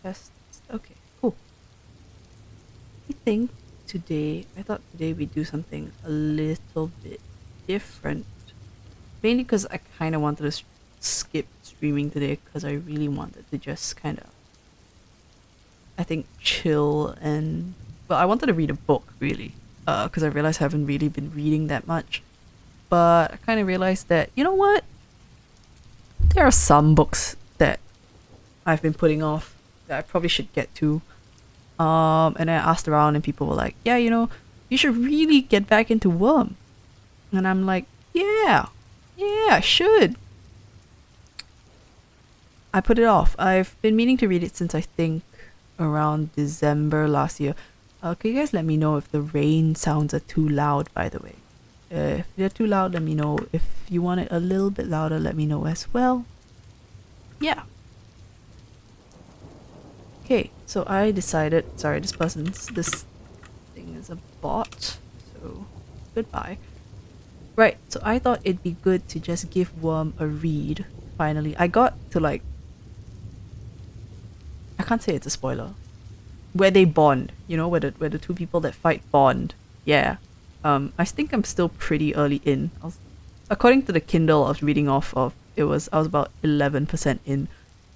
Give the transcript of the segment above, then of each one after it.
test. Okay, cool. I thought today we'd do something a little bit different. Mainly because I kind of wanted to skip streaming today because I really wanted to just kind of, I think, chill and, well, I wanted to read a book really. Because I realized I haven't really been reading that much. But I kind of realized that, you know what? There are some books that I've been putting off that I probably should get to. And I asked around and people were like, yeah, you should really get back into Worm. And I'm like, yeah, I should. I put it off. I've been meaning to read it since I think around December last year. Can you guys let me know if the rain sounds are too loud, by the way? If they're too loud, let me know. If you want it a little bit louder, let me know as well. Yeah. Okay, so I decided, sorry, this thing is a bot, so goodbye. Right, so I thought it'd be good to just give Worm a read, finally. I got to I can't say it's a spoiler. Where they bond, where the two people that fight bond. Yeah. I think I'm still pretty early in. According to the Kindle I was reading off of, I was about 11% in.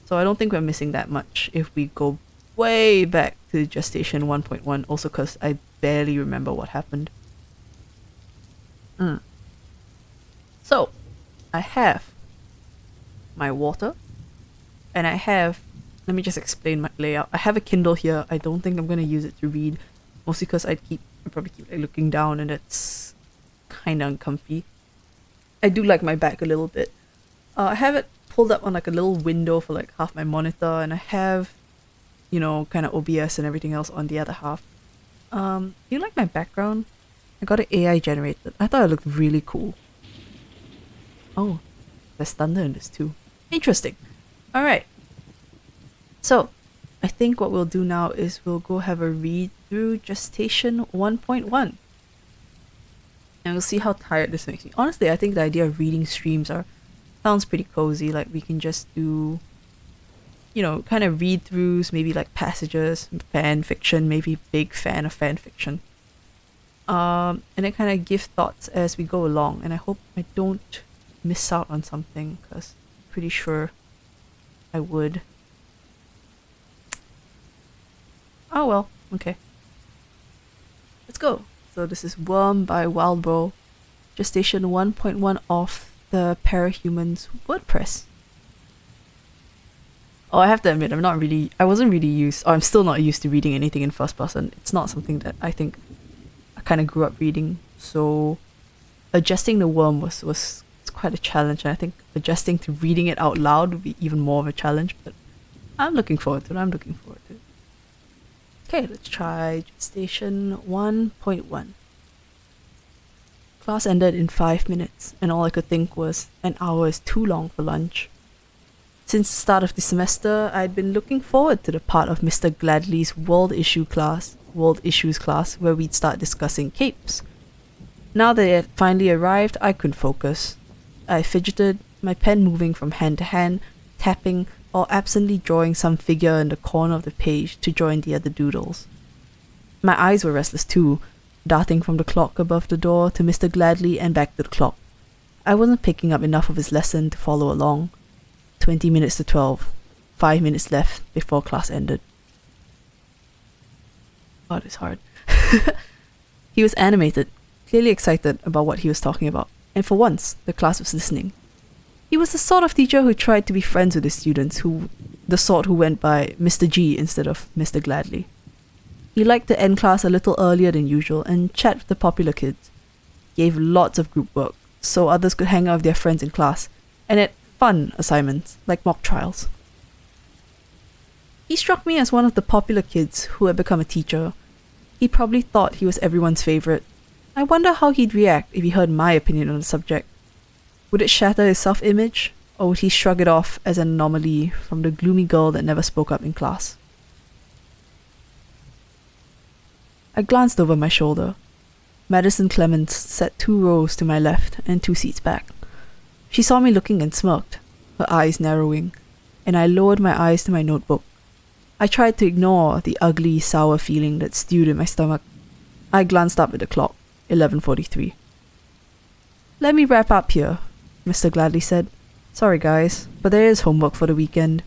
So I don't think we're missing that much if we go way back to Gestation 1.1, also because I barely remember what happened. So, I have my water, and I have, let me just explain my layout. I have a Kindle here. I don't think I'm going to use it to read, mostly because I probably keep looking down and it's kind of uncomfy. I do like my back a little bit. I have it pulled up on a little window for half my monitor, and I have, kind of OBS and everything else on the other half. Do you like my background? I got it AI generated. I thought it looked really cool. Oh, there's thunder in this too. Interesting. Alright. So, I think what we'll do now is we'll go have a read through Gestation 1.1. And we'll see how tired this makes me. Honestly, I think the idea of reading streams sounds pretty cozy. We can just do, kind of read-throughs, maybe passages, fan fiction, maybe big fan of fan fiction. And then kind of give thoughts as we go along. And I hope I don't miss out on something, because I'm pretty sure I would. Oh well, okay. Let's go. So this is Worm by Wildbow, Gestation 1.1 off the Parahumans WordPress. Oh, I have to admit, I'm still not used to reading anything in first person. It's not something that I think I kind of grew up reading, so adjusting the Worm was quite a challenge, and I think adjusting to reading it out loud would be even more of a challenge, but I'm looking forward to it. Okay, let's try Gestation 1.1. Class ended in 5 minutes, and all I could think was, an hour is too long for lunch. Since the start of the semester, I'd been looking forward to the part of Mr. Gladley's World Issues class, where we'd start discussing capes. Now that it had finally arrived, I couldn't focus. I fidgeted, my pen moving from hand to hand, tapping, or absently drawing some figure in the corner of the page to join the other doodles. My eyes were restless too, darting from the clock above the door to Mr. Gladley and back to the clock. I wasn't picking up enough of his lesson to follow along. 20 minutes to 12. 5 minutes left before class ended. God, it's hard. He was animated, clearly excited about what he was talking about, and for once, the class was listening. He was the sort of teacher who tried to be friends with his students, the sort who went by Mr. G instead of Mr. Gladley. He liked to end class a little earlier than usual and chat with the popular kids. He gave lots of group work, so others could hang out with their friends in class, and had fun assignments, like mock trials. He struck me as one of the popular kids who had become a teacher. He probably thought he was everyone's favourite. I wonder how he'd react if he heard my opinion on the subject. Would it shatter his self-image, or would he shrug it off as an anomaly from the gloomy girl that never spoke up in class? I glanced over my shoulder. Madison Clements sat 2 rows to my left and 2 seats back. She saw me looking and smirked, her eyes narrowing, and I lowered my eyes to my notebook. I tried to ignore the ugly, sour feeling that stewed in my stomach. I glanced up at the clock, 11:43. "Let me wrap up here," Mr. Gladly said. "Sorry guys, but there is homework for the weekend.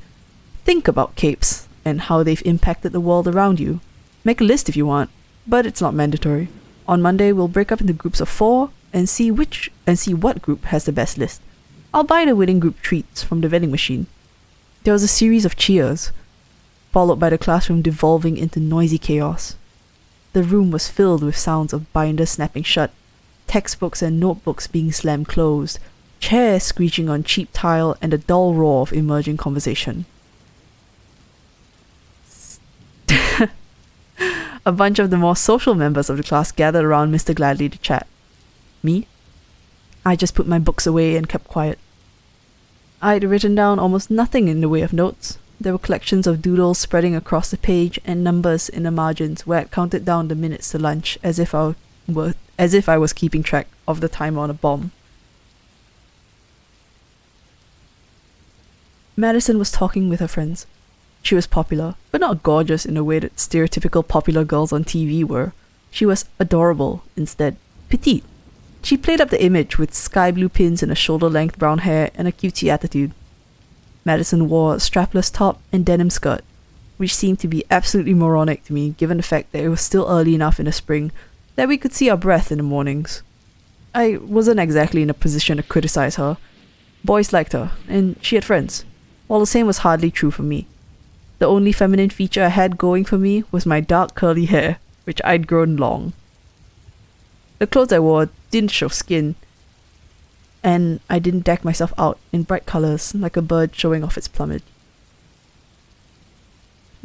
Think about capes and how they've impacted the world around you. Make a list if you want, but it's not mandatory. On Monday, we'll break up into groups of 4 and see what group has the best list. I'll buy the winning group treats from the vending machine." There was a series of cheers, followed by the classroom devolving into noisy chaos. The room was filled with sounds of binders snapping shut, textbooks and notebooks being slammed closed, chairs screeching on cheap tile, and a dull roar of emerging conversation. A bunch of the more social members of the class gathered around Mr. Gladly to chat. Me? I just put my books away and kept quiet. I'd written down almost nothing in the way of notes. There were collections of doodles spreading across the page and numbers in the margins where I'd counted down the minutes to lunch as if I was keeping track of the timer on a bomb. Madison was talking with her friends. She was popular, but not gorgeous in the way that stereotypical popular girls on TV were. She was adorable instead, petite. She played up the image with sky blue pins and a shoulder-length brown hair and a cutesy attitude. Madison wore a strapless top and denim skirt, which seemed to be absolutely moronic to me given the fact that it was still early enough in the spring that we could see our breath in the mornings. I wasn't exactly in a position to criticize her. Boys liked her, and she had friends, while the same was hardly true for me. The only feminine feature I had going for me was my dark curly hair, which I'd grown long. The clothes I wore didn't show skin, and I didn't deck myself out in bright colours like a bird showing off its plumage.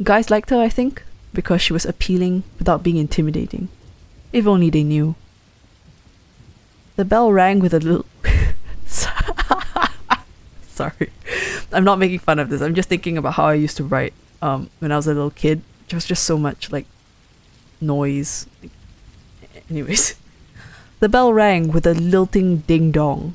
Guys liked her, I think, because she was appealing without being intimidating. If only they knew. The bell rang with a little... Sorry. I'm not making fun of this. I'm just thinking about how I used to write when I was a little kid. There was just so much, noise. Anyways. The bell rang with a lilting ding-dong,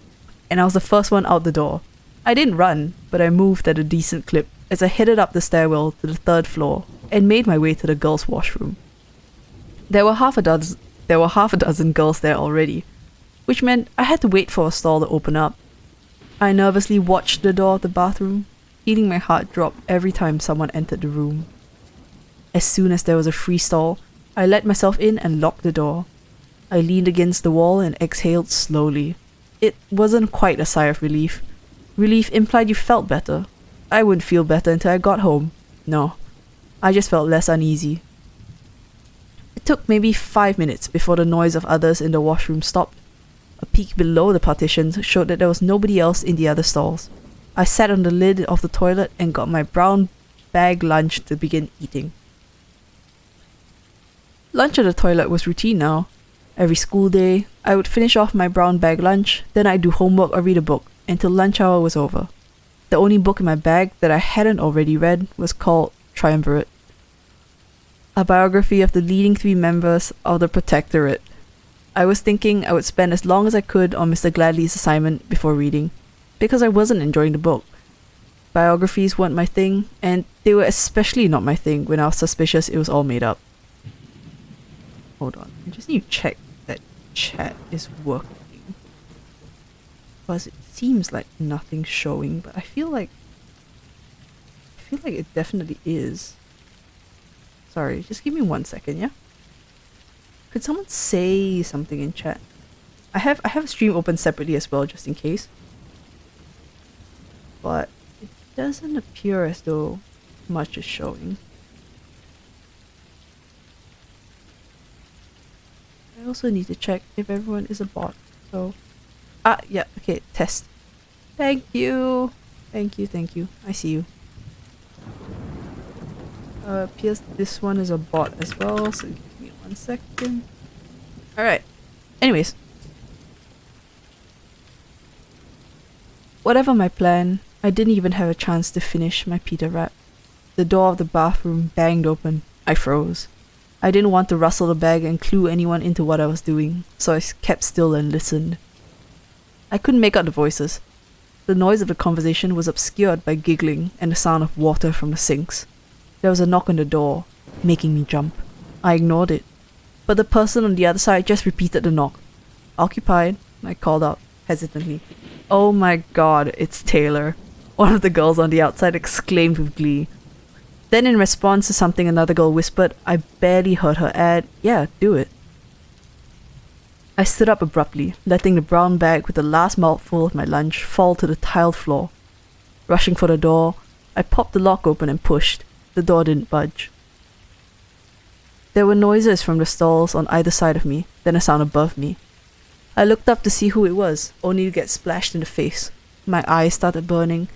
and I was the first one out the door. I didn't run, but I moved at a decent clip as I headed up the stairwell to the 3rd floor and made my way to the girls' washroom. There were half a dozen girls there already, which meant I had to wait for a stall to open up. I nervously watched the door of the bathroom, feeling my heart drop every time someone entered the room. As soon as there was a free stall, I let myself in and locked the door. I leaned against the wall and exhaled slowly. It wasn't quite a sigh of relief. Relief implied you felt better. I wouldn't feel better until I got home. No, I just felt less uneasy. It took maybe 5 minutes before the noise of others in the washroom stopped. A peek below the partitions showed that there was nobody else in the other stalls. I sat on the lid of the toilet and got my brown bag lunch to begin eating. Lunch at the toilet was routine now. Every school day, I would finish off my brown bag lunch, then I'd do homework or read a book until lunch hour was over. The only book in my bag that I hadn't already read was called Triumvirate, a biography of the leading 3 members of the Protectorate. I was thinking I would spend as long as I could on Mr. Gladly's assignment before reading, because I wasn't enjoying the book. Biographies weren't my thing, and they were especially not my thing when I was suspicious it was all made up. Hold on, I just need to check that chat is working. Because it seems like nothing's showing, but I feel like it definitely is. Sorry, just give me 1 second, yeah? Could someone say something in chat? I have a stream open separately as well, just in case. But it doesn't appear as though much is showing. I also need to check if everyone is a bot. So, yeah, okay, test. Thank you. Thank you. I see you. Appears this one is a bot as well, so give me 1 second. Alright. Anyways. Whatever my plan, I didn't even have a chance to finish my pita wrap. The door of the bathroom banged open. I froze. I didn't want to rustle the bag and clue anyone into what I was doing, so I kept still and listened. I couldn't make out the voices. The noise of the conversation was obscured by giggling and the sound of water from the sinks. there was a knock on the door, making me jump. I ignored it, but the person on the other side just repeated the knock. Occupied, I called out, hesitantly. Oh my god, it's Taylor. One of the girls on the outside exclaimed with glee. Then in response to something another girl whispered, I barely heard her add, yeah, do it. I stood up abruptly, letting the brown bag with the last mouthful of my lunch fall to the tiled floor. Rushing for the door, I popped the lock open and pushed. The door didn't budge. There were noises from the stalls on either side of me, then a sound above me. I looked up to see who it was, only to get splashed in the face. My eyes started burning,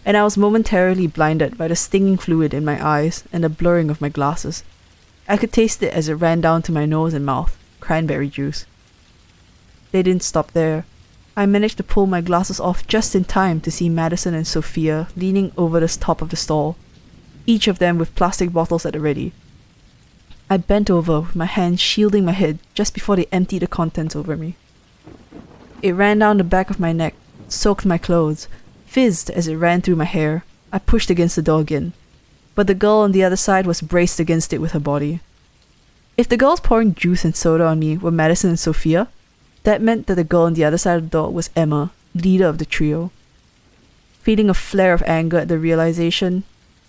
and I was momentarily blinded by the stinging fluid in my eyes and the blurring of my glasses. I could taste it as it ran down to my nose and mouth, cranberry juice. They didn't stop there. I managed to pull my glasses off just in time to see Madison and Sophia leaning over the top of the stall, each of them with plastic bottles at the ready. I bent over with my hands shielding my head just before they emptied the contents over me. It ran down the back of my neck, soaked my clothes, fizzed as it ran through my hair. I pushed against the door again, but the girl on the other side was braced against it with her body. If the girls pouring juice and soda on me were Madison and Sophia, that meant that the girl on the other side of the door was Emma, leader of the trio. Feeling a flare of anger at the realization,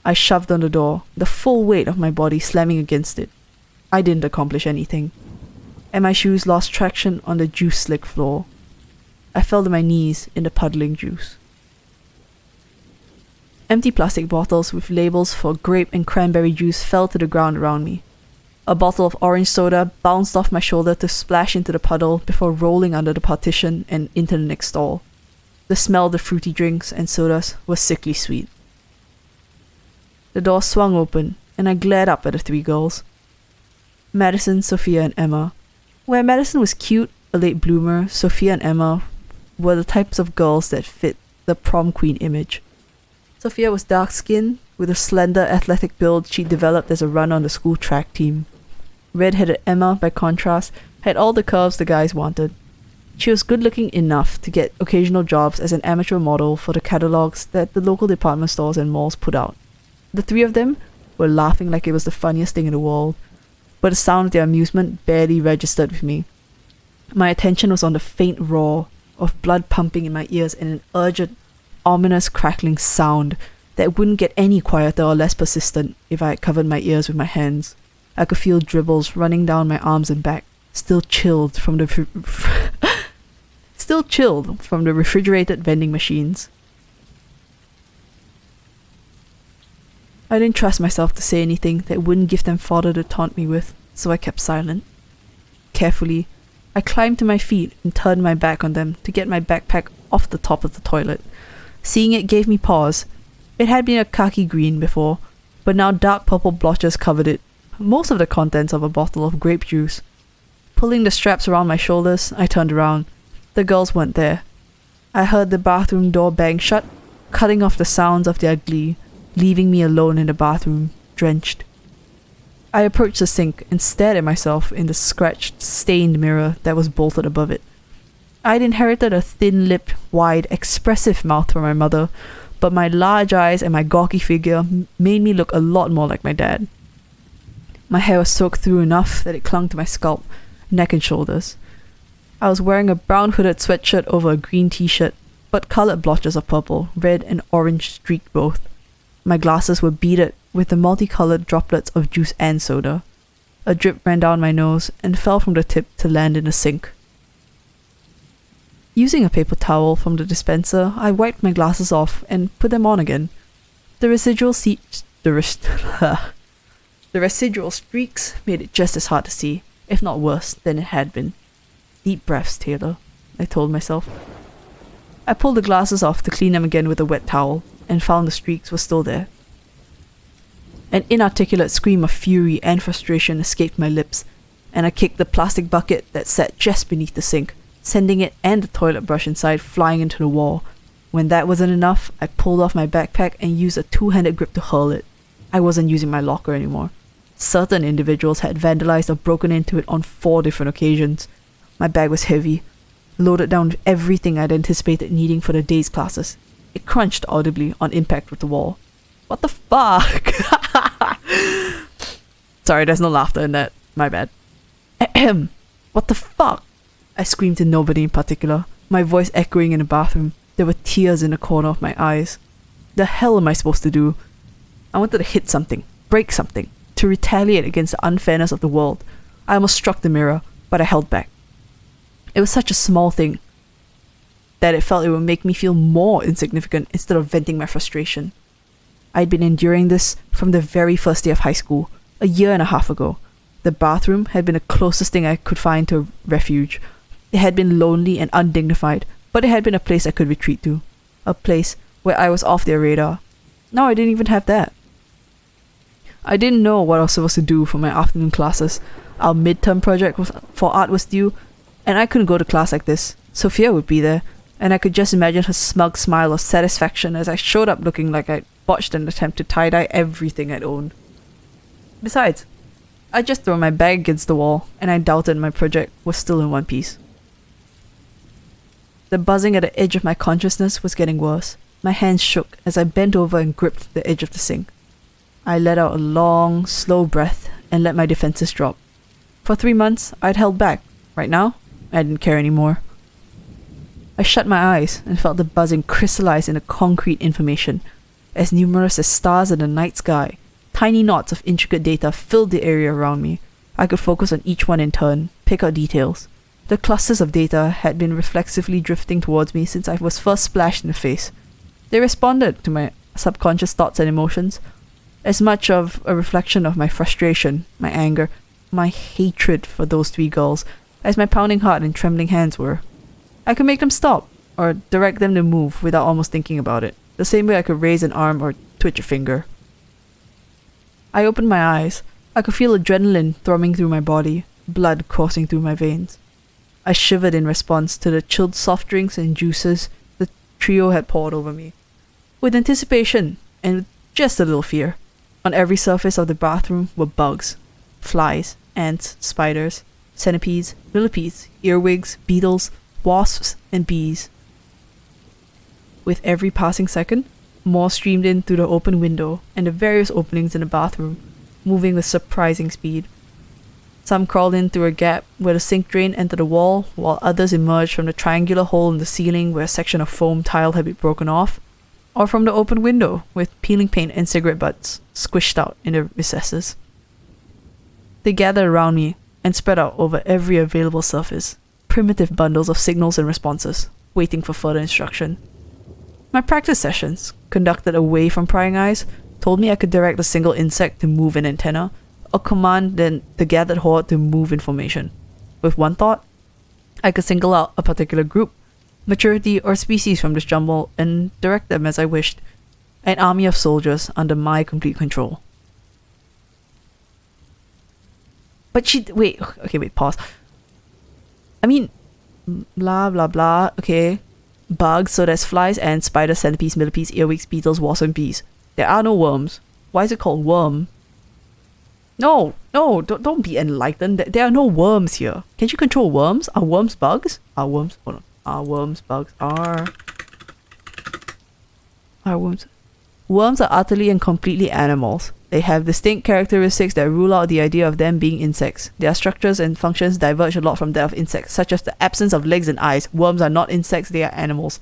I shoved on the door, the full weight of my body slamming against it. I didn't accomplish anything, and my shoes lost traction on the juice-slick floor. I fell to my knees in the puddling juice. Empty plastic bottles with labels for grape and cranberry juice fell to the ground around me. A bottle of orange soda bounced off my shoulder to splash into the puddle before rolling under the partition and into the next stall. The smell of the fruity drinks and sodas was sickly sweet. The door swung open, and I glared up at the three girls. Madison, Sophia, and Emma. Where Madison was cute, a late bloomer, Sophia and Emma were the types of girls that fit the prom queen image. Sophia was dark-skinned, with a slender, athletic build she'd developed as a runner on the school track team. Red-headed Emma, by contrast, had all the curves the guys wanted. She was good-looking enough to get occasional jobs as an amateur model for the catalogs that the local department stores and malls put out. The three of them were laughing like it was the funniest thing in the world, but the sound of their amusement barely registered with me. My attention was on the faint roar of blood pumping in my ears and an urgent, ominous crackling sound that wouldn't get any quieter or less persistent if I had covered my ears with my hands. I could feel dribbles running down my arms and back, still chilled from the refrigerated vending machines. I didn't trust myself to say anything that wouldn't give them fodder to taunt me with, so I kept silent. Carefully, I climbed to my feet and turned my back on them to get my backpack off the top of the toilet. Seeing it gave me pause. It had been a khaki green before, but now dark purple blotches covered it, most of the contents of a bottle of grape juice. Pulling the straps around my shoulders, I turned around. The girls weren't there. I heard the bathroom door bang shut, cutting off the sounds of their glee, leaving me alone in the bathroom, drenched. I approached the sink and stared at myself in the scratched, stained mirror that was bolted above it. I'd inherited a thin-lipped, wide, expressive mouth from my mother, but my large eyes and my gawky figure made me look a lot more like my dad. My hair was soaked through enough that it clung to my scalp, neck and shoulders. I was wearing a brown hooded sweatshirt over a green t-shirt, but coloured blotches of purple, red and orange streaked both. My glasses were beaded with the multicoloured droplets of juice and soda. A drip ran down my nose and fell from the tip to land in the sink. Using a paper towel from the dispenser, I wiped my glasses off and put them on again. The residual streaks made it just as hard to see, if not worse than it had been. Deep breaths, Taylor, I told myself. I pulled the glasses off to clean them again with a wet towel, and found the streaks were still there. An inarticulate scream of fury and frustration escaped my lips, and I kicked the plastic bucket that sat just beneath the sink, sending it and the toilet brush inside flying into the wall. When that wasn't enough, I pulled off my backpack and used a two-handed grip to hurl it. I wasn't using my locker anymore. Certain individuals had vandalized or broken into it on 4 different occasions. My bag was heavy, loaded down with everything I'd anticipated needing for the day's classes. It crunched audibly on impact with the wall. What the fuck? Sorry, there's no laughter in that. My bad. Ahem. What the fuck? I screamed to nobody in particular, my voice echoing in the bathroom. There were tears in the corner of my eyes. The hell am I supposed to do? I wanted to hit something, break something, to retaliate against the unfairness of the world. I almost struck the mirror, but I held back. It was such a small thing that it felt it would make me feel more insignificant instead of venting my frustration. I'd been enduring this from the very first day of high school, a year and a half ago. The bathroom had been the closest thing I could find to a refuge. It had been lonely and undignified, but it had been a place I could retreat to. A place where I was off their radar. Now I didn't even have that. I didn't know what I was supposed to do for my afternoon classes. Our midterm project for art was due, and I couldn't go to class like this. Sophia would be there, and I could just imagine her smug smile of satisfaction as I showed up looking like I'd botched an attempt to tie-dye everything I'd owned. Besides, I'd just thrown my bag against the wall, and I doubted my project was still in one piece. The buzzing at the edge of my consciousness was getting worse. My hands shook as I bent over and gripped the edge of the sink. I let out a long, slow breath and let my defenses drop. For 3 months, I'd held back. Right now, I didn't care anymore. I shut my eyes and felt the buzzing crystallize into concrete information. As numerous as stars in the night sky, tiny knots of intricate data filled the area around me. I could focus on each one in turn, pick out details. The clusters of data had been reflexively drifting towards me since I was first splashed in the face. They responded to my subconscious thoughts and emotions, as much of a reflection of my frustration, my anger, my hatred for those 3 girls, as my pounding heart and trembling hands were. I could make them stop, or direct them to move without almost thinking about it, the same way I could raise an arm or twitch a finger. I opened my eyes. I could feel adrenaline throbbing through my body, blood coursing through my veins. I shivered in response to the chilled soft drinks and juices the trio had poured over me. With anticipation, and with just a little fear, on every surface of the bathroom were bugs. Flies, ants, spiders, centipedes, millipedes, earwigs, beetles, wasps, and bees. With every passing second, more streamed in through the open window and the various openings in the bathroom, moving with surprising speed. Some crawled in through a gap where the sink drain entered the wall, while others emerged from the triangular hole in the ceiling where a section of foam tile had been broken off, or from the open window with peeling paint and cigarette butts squished out in the recesses. They gathered around me and spread out over every available surface, primitive bundles of signals and responses, waiting for further instruction. My practice sessions, conducted away from prying eyes, told me I could direct a single insect to move an antenna, or command then the gathered horde to move in formation. With one thought, I could single out a particular group, maturity, or species from this jumble and direct them as I wished. An army of soldiers under my complete control. But wait, pause. I mean, blah blah blah, okay. Bugs, so there's flies, ants, spiders, centipedes, millipedes, earwigs, beetles, wasps, and bees. There are no worms. Why is it called worm? No, don't be enlightened. There are no worms here. Can't you control worms? Are worms bugs? Are worms bugs? Are worms? Worms are utterly and completely animals. They have distinct characteristics that rule out the idea of them being insects. Their structures and functions diverge a lot from that of insects, such as the absence of legs and eyes. Worms are not insects, they are animals.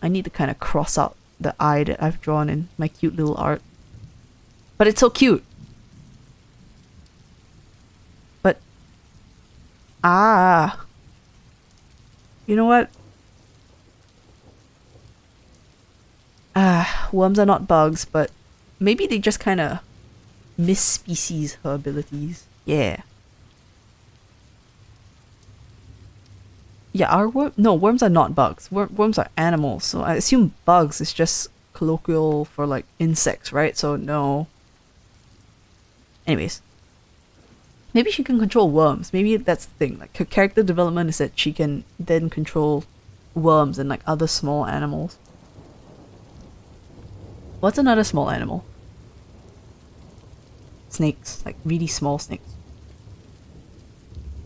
I need to kind of cross out the eye that I've drawn in my cute little art. But it's so cute. But, you know what? Worms are not bugs, but maybe they just kind of misspecies her abilities. Yeah. Yeah, worms are not bugs. Worms are animals, so I assume bugs is just colloquial for like insects, right? So no. Anyways. Maybe she can control worms. Maybe that's the thing. Like her character development is that she can then control worms and like other small animals. What's another small animal? Snakes. Like really small snakes.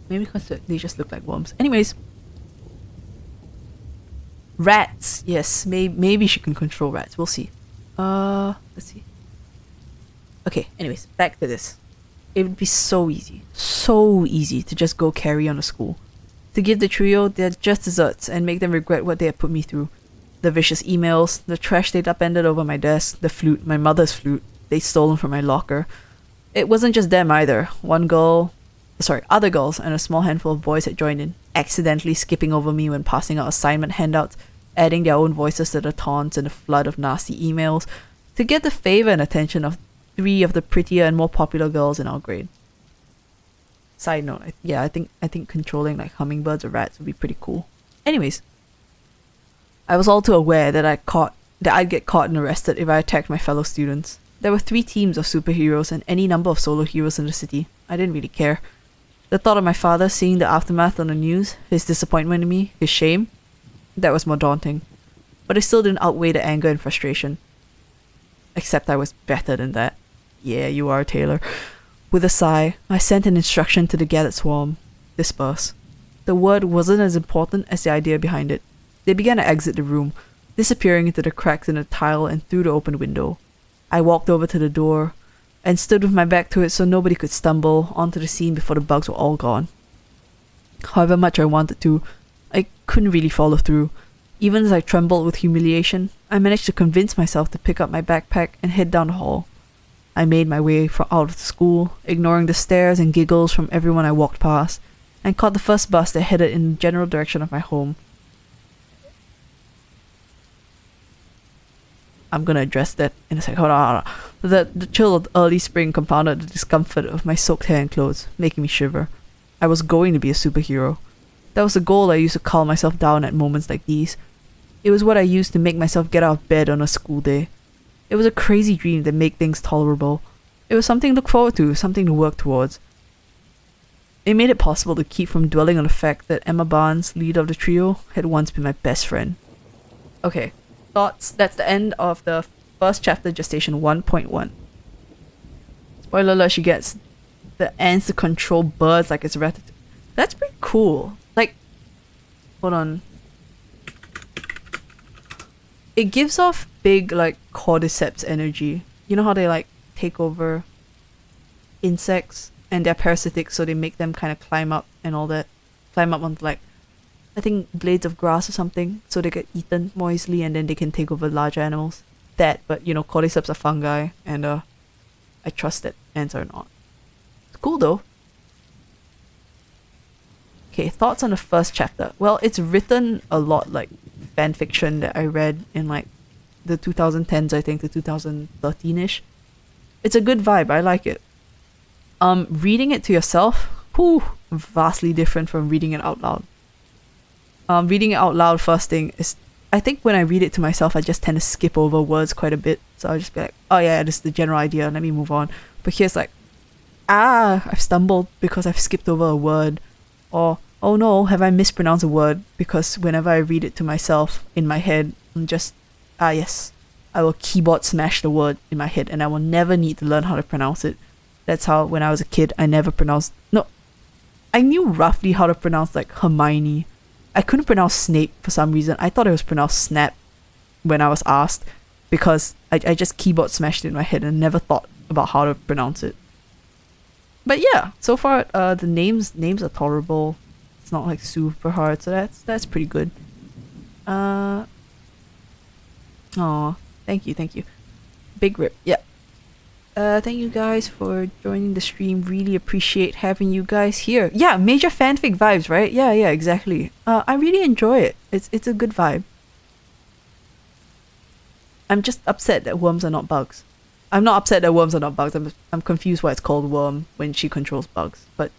Maybe because they just look like worms. Anyways. Rats. Yes, maybe she can control rats. We'll see. Let's see. Okay, anyways, back to this. It would be so easy to just go carry on a school. To give the trio their just desserts and make them regret what they had put me through. The vicious emails, the trash they'd upended over my desk, the flute, my mother's flute, they'd stolen from my locker. It wasn't just them either. Other girls and a small handful of boys had joined in, accidentally skipping over me when passing out assignment handouts, adding their own voices to the taunts and the flood of nasty emails, to get the favor and attention of 3 of the prettier and more popular girls in our grade. Side note, I think controlling like hummingbirds or rats would be pretty cool. Anyways, I was all too aware that I'd get caught and arrested if I attacked my fellow students. There were 3 teams of superheroes and any number of solo heroes in the city. I didn't really care. The thought of my father seeing the aftermath on the news, his disappointment in me, his shame, that was more daunting. But it still didn't outweigh the anger and frustration. Except I was better than that. Yeah, you are, Taylor. With a sigh, I sent an instruction to the gathered swarm. Disperse. The word wasn't as important as the idea behind it. They began to exit the room, disappearing into the cracks in the tile and through the open window. I walked over to the door and stood with my back to it so nobody could stumble onto the scene before the bugs were all gone. However much I wanted to, I couldn't really follow through. Even as I trembled with humiliation, I managed to convince myself to pick up my backpack and head down the hall. I made my way out of the school, ignoring the stares and giggles from everyone I walked past, and caught the first bus that headed in the general direction of my home. I'm gonna address that in a sec. Hold on. The chill of early spring compounded the discomfort of my soaked hair and clothes, making me shiver. I was going to be a superhero. That was the goal I used to calm myself down at moments like these. It was what I used to make myself get out of bed on a school day. It was a crazy dream that made things tolerable. It was something to look forward to, something to work towards. It made it possible to keep from dwelling on the fact that Emma Barnes, leader of the trio, had once been my best friend. Okay, thoughts? That's the end of the first chapter, Gestation 1.1. Spoiler alert, she gets the ants to control birds like it's Ratatouille. That's pretty cool. Like, hold on. It gives off big, like, cordyceps energy. You know how they, like, take over insects and they're parasitic, so they make them kind of climb up and all that. Climb up onto, like, I think blades of grass or something, so they get eaten more easily and then they can take over larger animals. That, but, you know, cordyceps are fungi, and I trust that ants are not. It's cool, though. Okay, thoughts on the first chapter. Well, it's written a lot like fan fiction that I read in like the 2010s, I think, the 2013-ish. It's a good vibe. I like it. Reading it to yourself, vastly different from reading it out loud. Reading it out loud, first thing is, I think when I read it to myself, I just tend to skip over words quite a bit. So I'll just be like, oh yeah, this is the general idea, let me move on. But here's like, I've stumbled because I've skipped over a word. Or, oh no, have I mispronounced a word? Because whenever I read it to myself in my head, I'm just, yes, I will keyboard smash the word in my head and I will never need to learn how to pronounce it. That's how, when I was a kid, I knew roughly how to pronounce like Hermione. I couldn't pronounce Snape for some reason. I thought it was pronounced Snap when I was asked, because I just keyboard smashed it in my head and never thought about how to pronounce it. But yeah, so far the names are tolerable. It's not like super hard, so that's pretty good. Aw, thank you. Big rip. Yeah. Thank you guys for joining the stream. Really appreciate having you guys here. Yeah, major fanfic vibes, right? Yeah, exactly. I really enjoy it. It's a good vibe. I'm just upset that worms are not bugs. I'm not upset that worms are not bugs. I'm confused why it's called worm when she controls bugs. But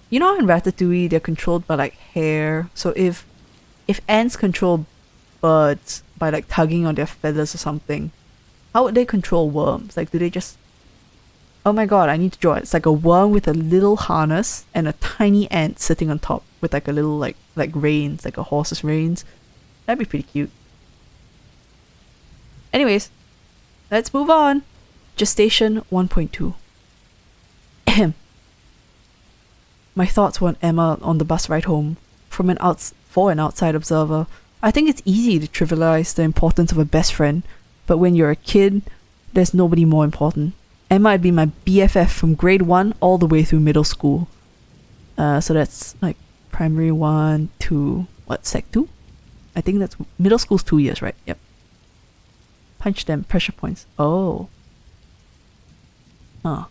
you know how in Ratatouille they're controlled by like hair. So if ants control birds by like tugging on their feathers or something, how would they control worms? Like, do they just... Oh my god, I need to draw it. It's like a worm with a little harness and a tiny ant sitting on top with like a little like reins, like a horse's reins. That'd be pretty cute. Anyways, let's move on. Gestation 1.2. Ahem. My thoughts were on Emma on the bus ride home. For an outside observer, I think it's easy to trivialize the importance of a best friend, but when you're a kid, there's nobody more important. Emma had been my BFF from grade 1 all the way through middle school. So that's like primary 1 to, what, sec 2? I think that's, middle school's 2 years, right? Yep. Punch them, pressure points. Oh. Huh.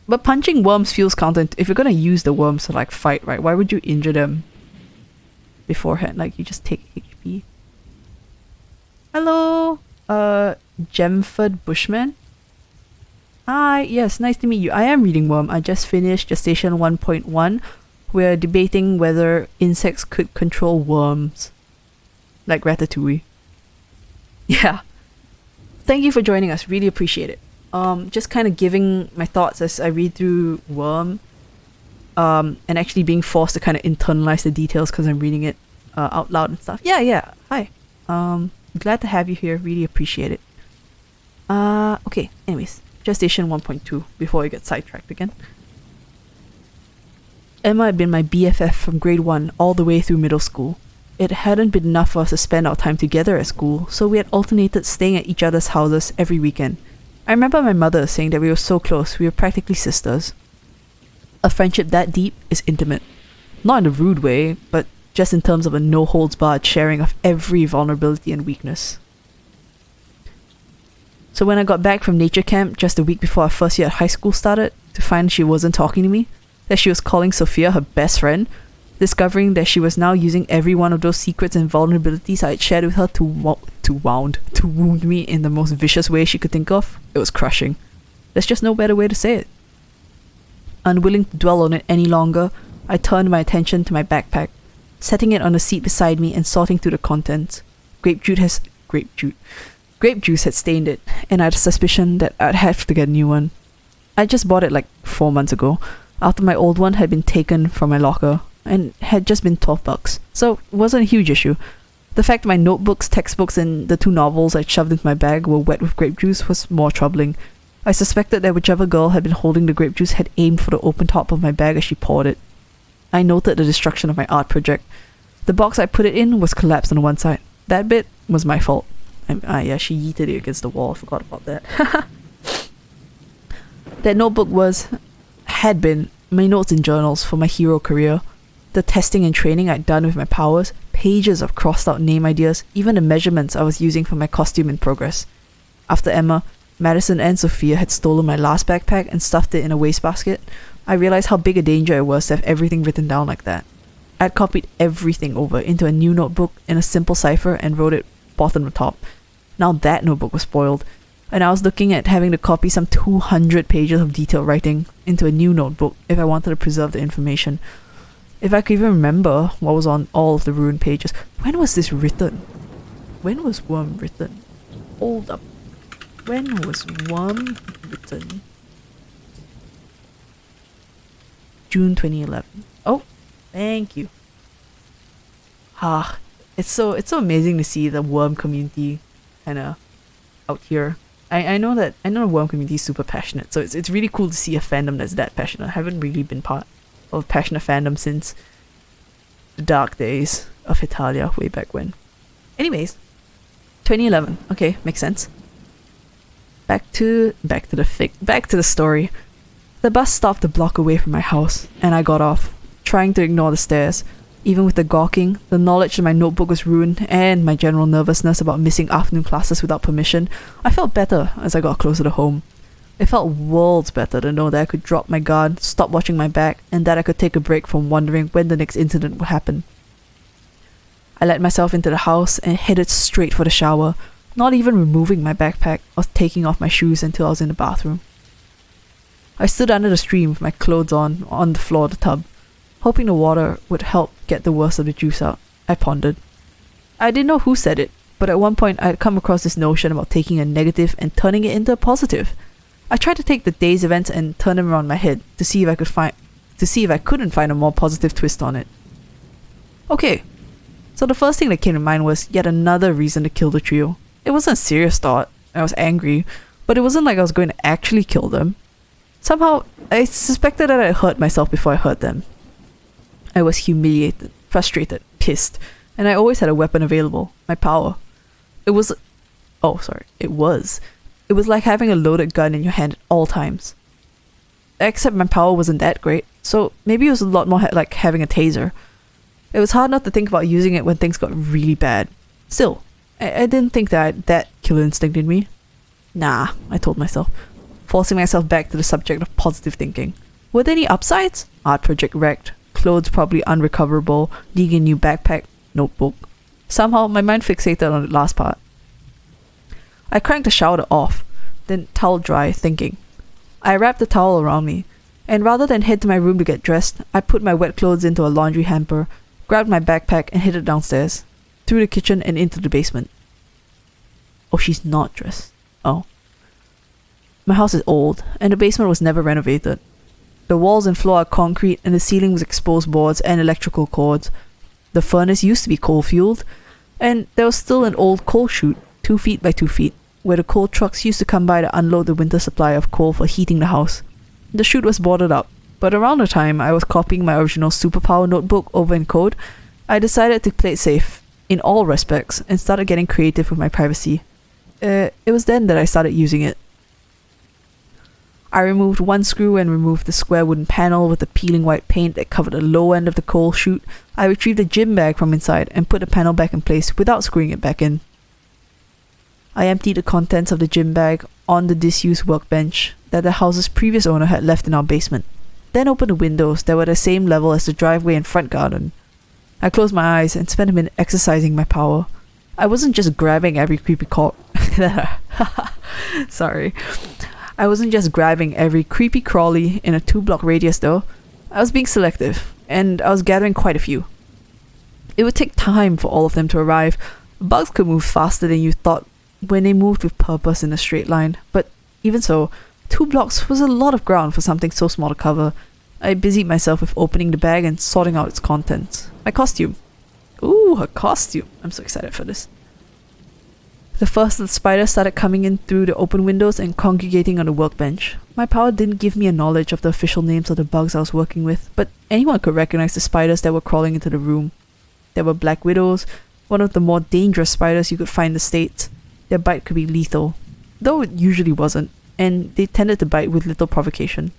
But punching worms feels counter. If you're gonna use the worms to like fight, right? Why would you injure them beforehand? Like you just take HP. Hello, Gemford Bushman. Hi, yes, nice to meet you. I am reading Worm. I just finished Gestation 1.1. We're debating whether insects could control worms. Like Ratatouille. Yeah. Thank you for joining us. Really appreciate it. Just kind of giving my thoughts as I read through Worm. And actually being forced to kind of internalize the details because I'm reading it out loud and stuff. Yeah. Hi. Glad to have you here. Really appreciate it. Okay. Anyways. Gestation 1.2 before we get sidetracked again. Emma had been my BFF from grade 1 all the way through middle school. It hadn't been enough for us to spend our time together at school, so we had alternated staying at each other's houses every weekend. I remember my mother saying that we were so close, we were practically sisters. A friendship that deep is intimate. Not in a rude way, but just in terms of a no-holds-barred sharing of every vulnerability and weakness. So when I got back from nature camp just a week before our first year at high school started, to find she wasn't talking to me, that she was calling Sophia her best friend, discovering that she was now using every one of those secrets and vulnerabilities I had shared with her to wound me in the most vicious way she could think of, it was crushing. There's just no better way to say it. Unwilling to dwell on it any longer, I turned my attention to my backpack, setting it on the seat beside me and sorting through the contents. Grape juice had stained it, and I had a suspicion that I'd have to get a new one. I just bought it like 4 months ago, after my old one had been taken from my locker, and had just been $12, so it wasn't a huge issue. The fact my notebooks, textbooks, and the 2 novels I'd shoved into my bag were wet with grape juice was more troubling. I suspected that whichever girl had been holding the grape juice had aimed for the open top of my bag as she poured it. I noted the destruction of my art project. The box I put it in was collapsed on one side. That bit was my fault. Yeah, she yeeted it against the wall. I forgot about that. That notebook had been my notes and journals for my hero career. The testing and training I'd done with my powers, pages of crossed out name ideas, even the measurements I was using for my costume in progress. After Emma, Madison and Sophia had stolen my last backpack and stuffed it in a wastebasket, I realized how big a danger it was to have everything written down like that. I'd copied everything over into a new notebook in a simple cipher and wrote it bottom to top. Now that notebook was spoiled, and I was looking at having to copy some 200 pages of detailed writing into a new notebook if I wanted to preserve the information. If I could even remember what was on all of the ruined pages. When was this written? When was Worm written? Hold up. When was Worm written? June 2011. Oh, thank you. It's so amazing to see the Worm community kinda out here. I know the Worm community is super passionate, so it's really cool to see a fandom that's that passionate. I haven't really been part of passionate fandom since the dark days of Italia way back when. Anyways, 2011. Okay, makes sense. Back to the story. The bus stopped a block away from my house, and I got off, trying to ignore the stares. Even with the gawking, the knowledge that my notebook was ruined, and my general nervousness about missing afternoon classes without permission, I felt better as I got closer to home. It felt worlds better to know that I could drop my guard, stop watching my back, and that I could take a break from wondering when the next incident would happen. I let myself into the house and headed straight for the shower, not even removing my backpack or taking off my shoes until I was in the bathroom. I stood under the stream with my clothes on the floor of the tub, hoping the water would help get the worst of the juice out. I pondered. I didn't know who said it, but at one point I had come across this notion about taking a negative and turning it into a positive. I tried to take the day's events and turn them around my head to see if I couldn't find a more positive twist on it. Okay, so the first thing that came to mind was yet another reason to kill the trio. It wasn't a serious thought. I was angry, but it wasn't like I was going to actually kill them. Somehow, I suspected that I hurt myself before I hurt them. I was humiliated, frustrated, pissed, and I always had a weapon available, my power. It was It was like having a loaded gun in your hand at all times. Except my power wasn't that great, so maybe it was a lot more like having a taser. It was hard not to think about using it when things got really bad. Still, I didn't think that I had that killer instinct in me. Nah, I told myself, forcing myself back to the subject of positive thinking. Were there any upsides? Art project wrecked, clothes probably unrecoverable, needing a new backpack, notebook. Somehow, my mind fixated on the last part. I cranked the shower off, then towel dry, thinking. I wrapped the towel around me, and rather than head to my room to get dressed, I put my wet clothes into a laundry hamper, grabbed my backpack and headed downstairs, through the kitchen and into the basement. Oh, she's not dressed. Oh. My house is old, and the basement was never renovated. The walls and floor are concrete, and the ceiling was exposed boards and electrical cords. The furnace used to be coal-fueled, and there was still an old coal chute, 2 feet by 2 feet, where the coal trucks used to come by to unload the winter supply of coal for heating the house. The chute was boarded up, but around the time I was copying my original superpower notebook over in code, I decided to play it safe, in all respects, and started getting creative with my privacy. It was then that I started using it. I removed one screw and removed the square wooden panel with the peeling white paint that covered the low end of the coal chute. I retrieved a gym bag from inside and put the panel back in place without screwing it back in. I emptied the contents of the gym bag on the disused workbench that the house's previous owner had left in our basement, then opened the windows that were the same level as the driveway and front garden. I closed my eyes and spent a minute exercising my power. I wasn't just grabbing every creepy Sorry. I wasn't just grabbing every creepy crawly in a 2-block radius though. I was being selective, and I was gathering quite a few. It would take time for all of them to arrive. Bugs could move faster than you thought when they moved with purpose in a straight line, but even so, 2 blocks was a lot of ground for something so small to cover. I busied myself with opening the bag and sorting out its contents. My costume. Ooh, her costume. I'm so excited for this. The first of the spiders started coming in through the open windows and congregating on the workbench. My power didn't give me a knowledge of the official names of the bugs I was working with, but anyone could recognize the spiders that were crawling into the room. There were black widows, one of the more dangerous spiders you could find in the States. Their bite could be lethal, though it usually wasn't, and they tended to bite with little provocation.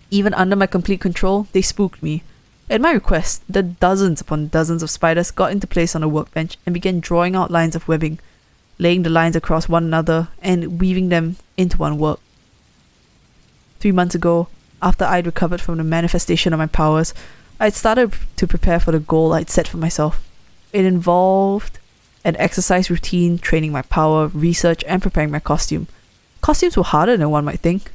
Even under my complete control, they spooked me. At my request, the dozens upon dozens of spiders got into place on the workbench and began drawing out lines of webbing, laying the lines across one another and weaving them into one work. 3 months ago, after I'd recovered from the manifestation of my powers, I'd started to prepare for the goal I'd set for myself. It involved an exercise routine, training my power, research, and preparing my costume. Costumes were harder than one might think.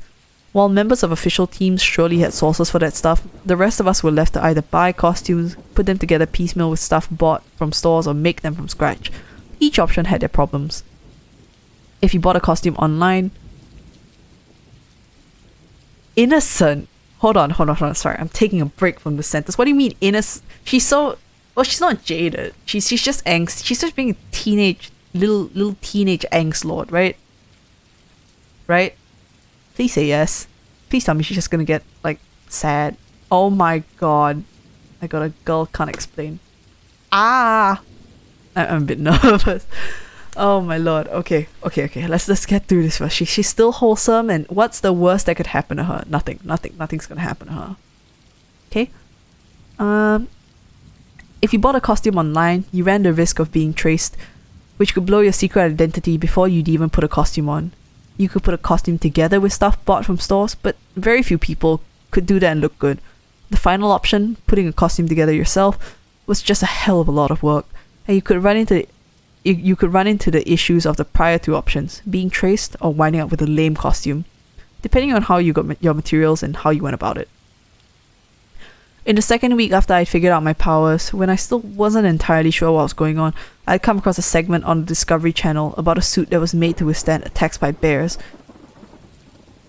While members of official teams surely had sources for that stuff, the rest of us were left to either buy costumes, put them together piecemeal with stuff bought from stores, or make them from scratch. Each option had their problems. If you bought a costume online... Innocent! Hold on. Sorry, I'm taking a break from the sentence. What do you mean innocent? She's so... Well, she's not jaded. She's just angst. She's just being a teenage... Little teenage angst lord, right? Right? Please say yes. Please tell me she's just gonna get, like, sad. Oh my god. I got a girl can't explain. Ah! I'm a bit nervous. Oh my lord. Okay. Let's get through this first. She's still wholesome, and what's the worst that could happen to her? Nothing's gonna happen to her. Okay? If you bought a costume online, you ran the risk of being traced, which could blow your secret identity before you'd even put a costume on. You could put a costume together with stuff bought from stores, but very few people could do that and look good. The final option, putting a costume together yourself, was just a hell of a lot of work, and you could run into the issues of the prior two options, being traced or winding up with a lame costume, depending on how you got your materials and how you went about it. In the second week after I'd figured out my powers, when I still wasn't entirely sure what was going on, I'd come across a segment on the Discovery Channel about a suit that was made to withstand attacks by bears.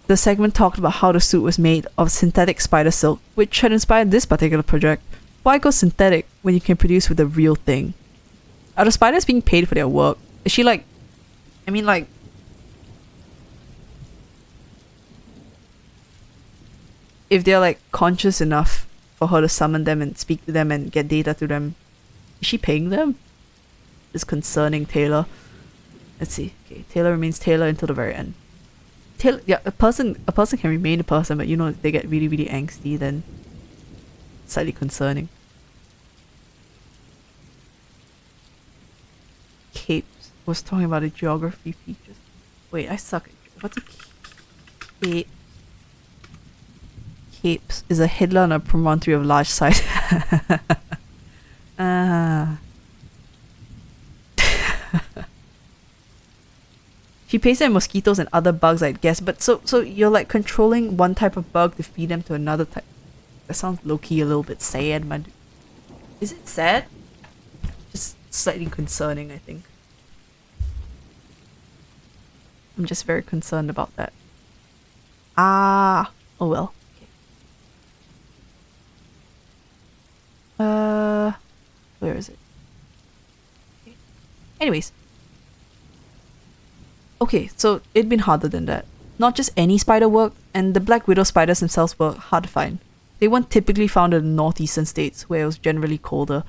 The segment talked about how the suit was made of synthetic spider silk, which had inspired this particular project. Why go synthetic when you can produce with the real thing? Are the spiders being paid for their work? Is she like... I mean, like... If they're, like, conscious enough for her to summon them and speak to them and get data to them, is she paying them? It's concerning, Taylor. Let's see. Okay, Taylor remains Taylor until the very end. Taylor, yeah, a person can remain a person, but you know, if they get really, really angsty, then it's slightly concerning. Capes was talking about the geography features. Wait, I suck at what's a cape? Capes is a headland on a promontory of large size. Ah. She pays on mosquitoes and other bugs, I guess. But so you're like controlling one type of bug to feed them to another type. That sounds low-key a little bit sad, man. Is it sad? Just slightly concerning, I think. I'm just very concerned about that. Ah, oh well. Okay. Where is it? Okay. Anyways. Okay, so it'd been harder than that. Not just any spider worked, and the Black Widow spiders themselves were hard to find. They weren't typically found in the northeastern states, where it was generally colder.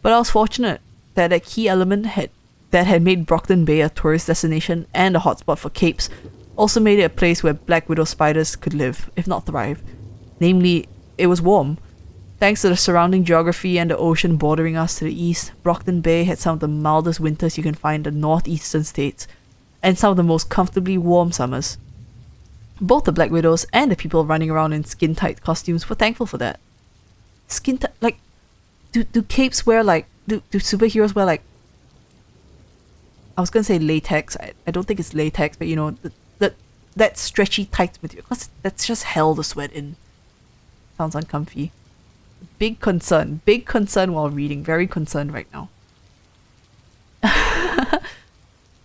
But I was fortunate that a key element that had made Brockton Bay a tourist destination and a hotspot for capes also made it a place where Black Widow spiders could live, if not thrive. Namely, it was warm. Thanks to the surrounding geography and the ocean bordering us to the east, Brockton Bay had some of the mildest winters you can find in the northeastern states, and some of the most comfortably warm summers. Both the Black Widows and the people running around in skin-tight costumes were thankful for that. Skin-tight, like, do capes wear, like, do superheroes wear, like, I was gonna say latex, I don't think it's latex, but you know, that stretchy tight material, because that's just hell to sweat in. Sounds uncomfy. Big concern while reading, very concerned right now.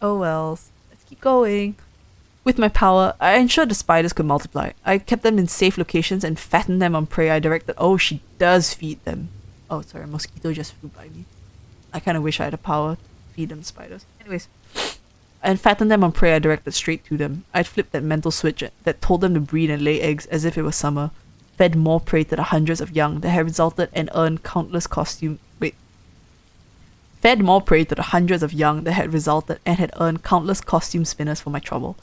Oh well. Keep going. With my power, I ensured the spiders could multiply. I kept them in safe locations and fattened them on prey I directed. Oh, she does feed them. Oh, sorry, a mosquito just flew by me. I kind of wish I had the power to feed them spiders. Anyways, and fattened them on prey I directed straight to them. I'd flipped that mental switch that told them to breed and lay eggs as if it was summer. Fed more prey to the hundreds of young that had resulted and earned countless Fed more prey to the hundreds of young that had resulted and had earned countless costume spinners for my trouble.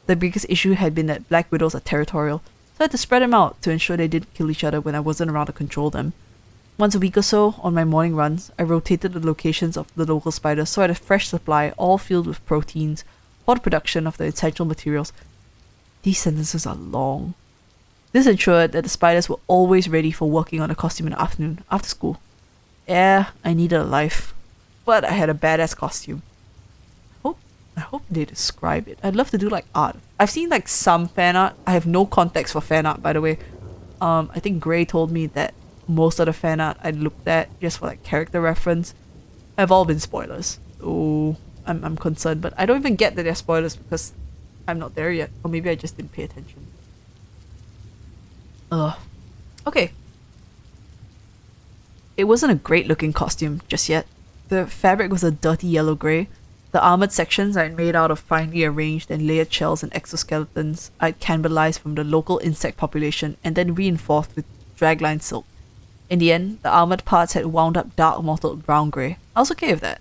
The biggest issue had been that Black Widows are territorial, so I had to spread them out to ensure they didn't kill each other when I wasn't around to control them. Once a week or so, on my morning runs, I rotated the locations of the local spiders so I had a fresh supply all filled with proteins for the production of the essential materials. These sentences are long. This ensured that the spiders were always ready for working on the costume in the afternoon, after school. Yeah, I needed a life. But I had a badass costume. I hope they describe it. I'd love to do like art. I've seen like some fan art. I have no context for fan art, by the way. I think Gray told me that most of the fan art I looked at just for like character reference have all been spoilers. So I'm concerned, but I don't even get that they're spoilers because I'm not there yet. Or maybe I just didn't pay attention. Okay. It wasn't a great looking costume just yet. The fabric was a dirty yellow-grey. The armoured sections I'd made out of finely arranged and layered shells and exoskeletons I'd cannibalized from the local insect population and then reinforced with dragline silk. In the end, the armoured parts had wound up dark mottled brown-grey. I was okay with that.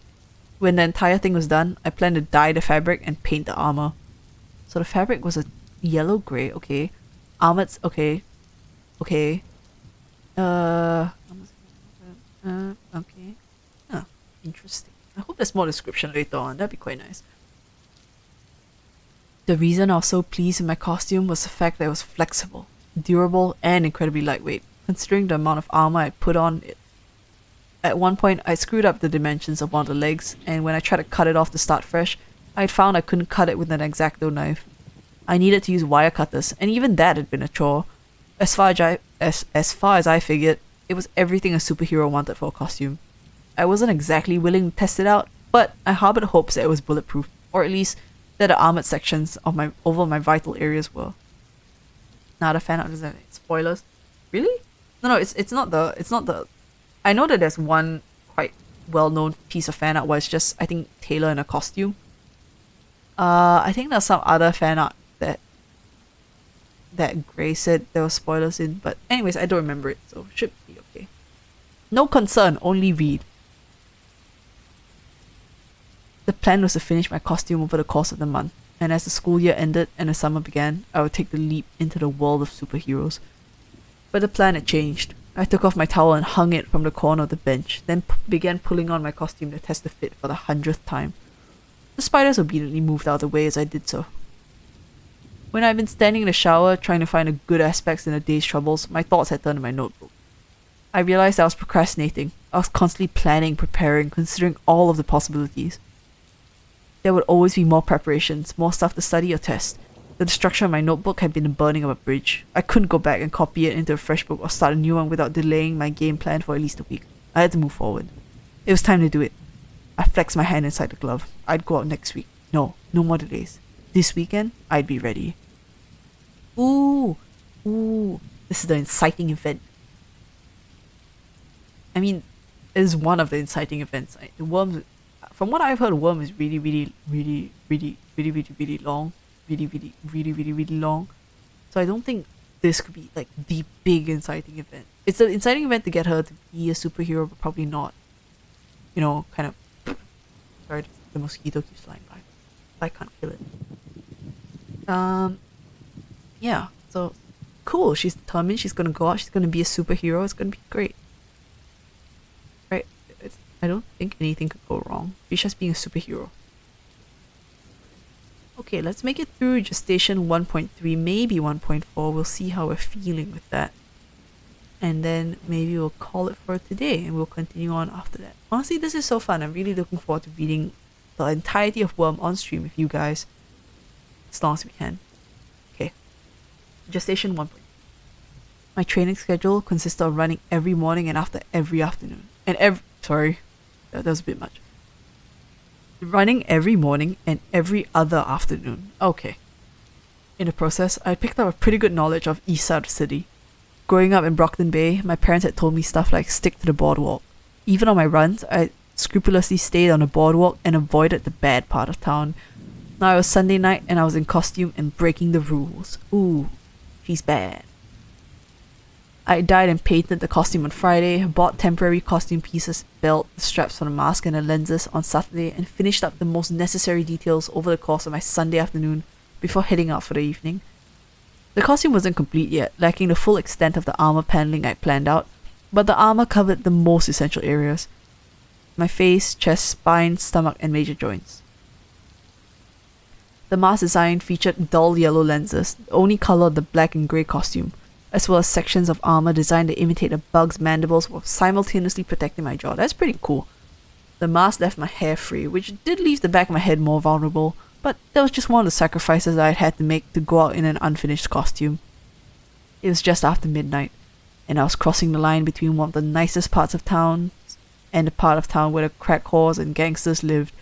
When the entire thing was done, I planned to dye the fabric and paint the armour. So the fabric was a yellow-grey, okay. Armoured's okay. Okay. Okay. Interesting. I hope there's more description later on. That'd be quite nice. The reason I was so pleased with my costume was the fact that it was flexible, durable, and incredibly lightweight, considering the amount of armor I put on it. At one point, I screwed up the dimensions of one of the legs, and when I tried to cut it off to start fresh, I'd found I couldn't cut it with an X-Acto knife. I needed to use wire cutters, and even that had been a chore. As far as I figured, it was everything a superhero wanted for a costume. I wasn't exactly willing to test it out, but I harbored hopes that it was bulletproof, or at least that the armored sections of over my vital areas were. Now the fan art doesn't have any spoilers. Really? No, it's not the. I know that there's one quite well-known piece of fan art where it's just, I think, Taylor in a costume. I think there's some other fan art that Gray said there were spoilers in, but anyways, I don't remember it, so should be okay. No concern, only read. plan was to finish my costume over the course of the month, and as the school year ended and the summer began, I would take the leap into the world of superheroes. But the plan had changed. I took off my towel and hung it from the corner of the bench, then began pulling on my costume to test the fit for the 100th time. The spiders obediently moved out of the way as I did so. When I'd been standing in the shower trying to find the good aspects in the day's troubles, my thoughts had turned to my notebook. I realized I was procrastinating. I was constantly planning, preparing, considering all of the possibilities. There would always be more preparations, more stuff to study or test. The destruction of my notebook had been the burning of a bridge. I couldn't go back and copy it into a fresh book or start a new one without delaying my game plan for at least a week. I had to move forward. It was time to do it. I flexed my hand inside the glove. I'd go out next week. No more delays. This weekend, I'd be ready. Ooh, this is the inciting event. I mean, it's one of the inciting events. The worm, from what I've heard, the worm is really long. Really long. So I don't think this could be like the big inciting event. It's an inciting event to get her to be a superhero, but probably not. You know, kind of. Sorry, the mosquito keeps flying by. I can't kill it. Yeah, so cool. She's determined. She's gonna go out. She's gonna be a superhero. It's gonna be great. Right? I don't think anything could go wrong. She's just being a superhero. Okay, let's make it through Gestation 1.3, maybe 1.4. We'll see how we're feeling with that. And then maybe we'll call it for today and we'll continue on after that. Honestly, this is so fun. I'm really looking forward to reading the entirety of Worm on stream with you guys. As long as we can. Okay. Gestation 1.3. My training schedule consists of running every morning and after every afternoon. Sorry, that was a bit much. Running every morning and every other afternoon. Okay. In the process, I picked up a pretty good knowledge of east side of the city. Growing up in Brockton Bay, my parents had told me stuff like stick to the boardwalk. Even on my runs, I scrupulously stayed on the boardwalk and avoided the bad part of town. Now it was Sunday night and I was in costume and breaking the rules. Ooh, she's bad. I dyed and painted the costume on Friday, bought temporary costume pieces, belt, the straps for the mask and the lenses on Saturday, and finished up the most necessary details over the course of my Sunday afternoon before heading out for the evening. The costume wasn't complete yet, lacking the full extent of the armor paneling I'd planned out, but the armor covered the most essential areas. My face, chest, spine, stomach, and major joints. The mask design featured dull yellow lenses, the only color of the black and grey costume, as well as sections of armor designed to imitate a bug's mandibles while simultaneously protecting my jaw. That's pretty cool. The mask left my hair free, which did leave the back of my head more vulnerable, but that was just one of the sacrifices I'd had to make to go out in an unfinished costume. It was just after midnight, and I was crossing the line between one of the nicest parts of town and the part of town where the crack whores and gangsters lived.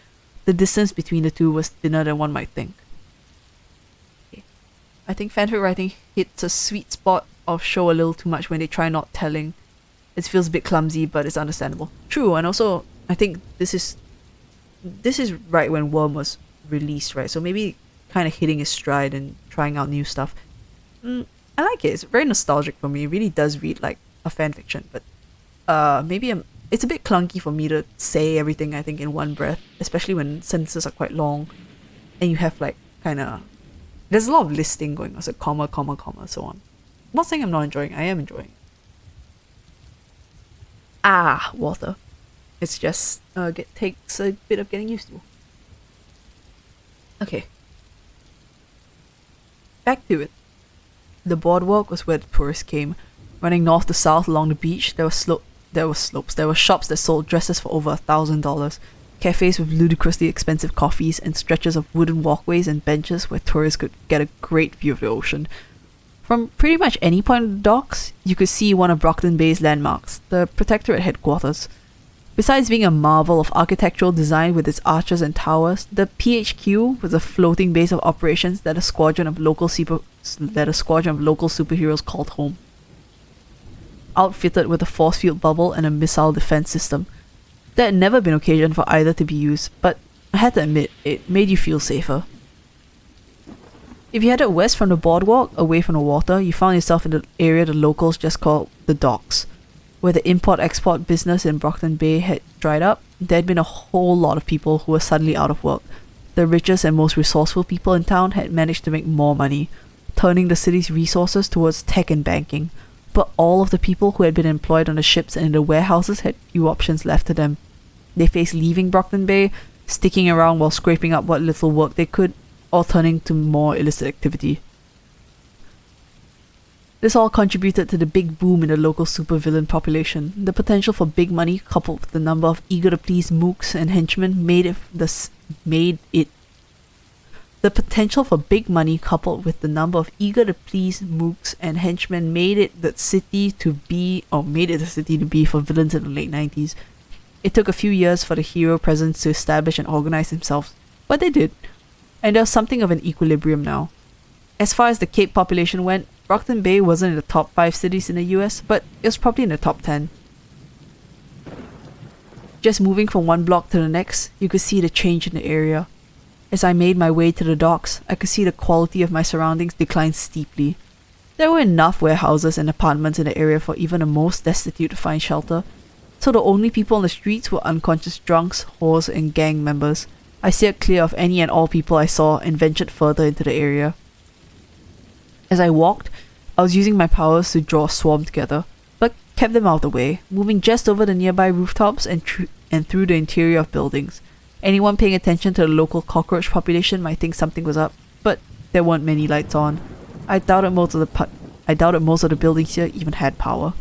The distance between the two was thinner than one might think. I think fanfic writing hits a sweet spot of show a little too much when they try not telling. It feels a bit clumsy, but it's understandable. True, and also I think this is right when Worm was released, right? So maybe kind of hitting his stride and trying out new stuff. I like it. It's very nostalgic for me. It really does read like a fanfiction, but it's a bit clunky for me to say everything I think in one breath, especially when sentences are quite long, and you have like kind of there's a lot of listing going on, so comma, so on. I'm not saying I'm not enjoying it. I am enjoying it. Water. It's just takes a bit of getting used to. Okay. Back to it. The boardwalk was where the tourists came. Running north to south along the beach, there were slopes. There were shops that sold dresses for over $1,000. Cafes with ludicrously expensive coffees and stretches of wooden walkways and benches where tourists could get a great view of the ocean. From pretty much any point of the docks, you could see one of Brockton Bay's landmarks, the Protectorate headquarters. Besides being a marvel of architectural design with its arches and towers, the PHQ was a floating base of operations that a squadron of local superheroes called home. Outfitted with a force field bubble and a missile defense system. There had never been occasion for either to be used, but I had to admit, it made you feel safer. If you headed west from the boardwalk, away from the water, you found yourself in the area the locals just called the docks. where the import-export business in Brockton Bay had dried up, there had been a whole lot of people who were suddenly out of work. The richest and most resourceful people in town had managed to make more money, turning the city's resources towards tech and banking. But all of the people who had been employed on the ships and in the warehouses had few options left to them. They faced leaving Brockton Bay, sticking around while scraping up what little work they could, or turning to more illicit activity. This all contributed to the big boom in the local supervillain population. The potential for big money, coupled with the number of eager-to-please mooks and henchmen, The potential for big money, coupled with the number of eager-to-please mooks and henchmen, made it the city to be for villains in the late 90s. It took a few years for the hero presence to establish and organize themselves, but they did, and there was something of an equilibrium now. As far as the Cape population went, Brockton Bay wasn't in the top 5 cities in the US, but it was probably in the top 10. Just moving from one block to the next, you could see the change in the area. As I made my way to the docks, I could see the quality of my surroundings decline steeply. There were enough warehouses and apartments in the area for even the most destitute to find shelter, so the only people on the streets were unconscious drunks, whores, and gang members. I steered clear of any and all people I saw and ventured further into the area. As I walked, I was using my powers to draw a swarm together, but kept them out of the way, moving just over the nearby rooftops and through the interior of buildings. Anyone paying attention to the local cockroach population might think something was up, but there weren't many lights on. I doubted most of the buildings here even had power.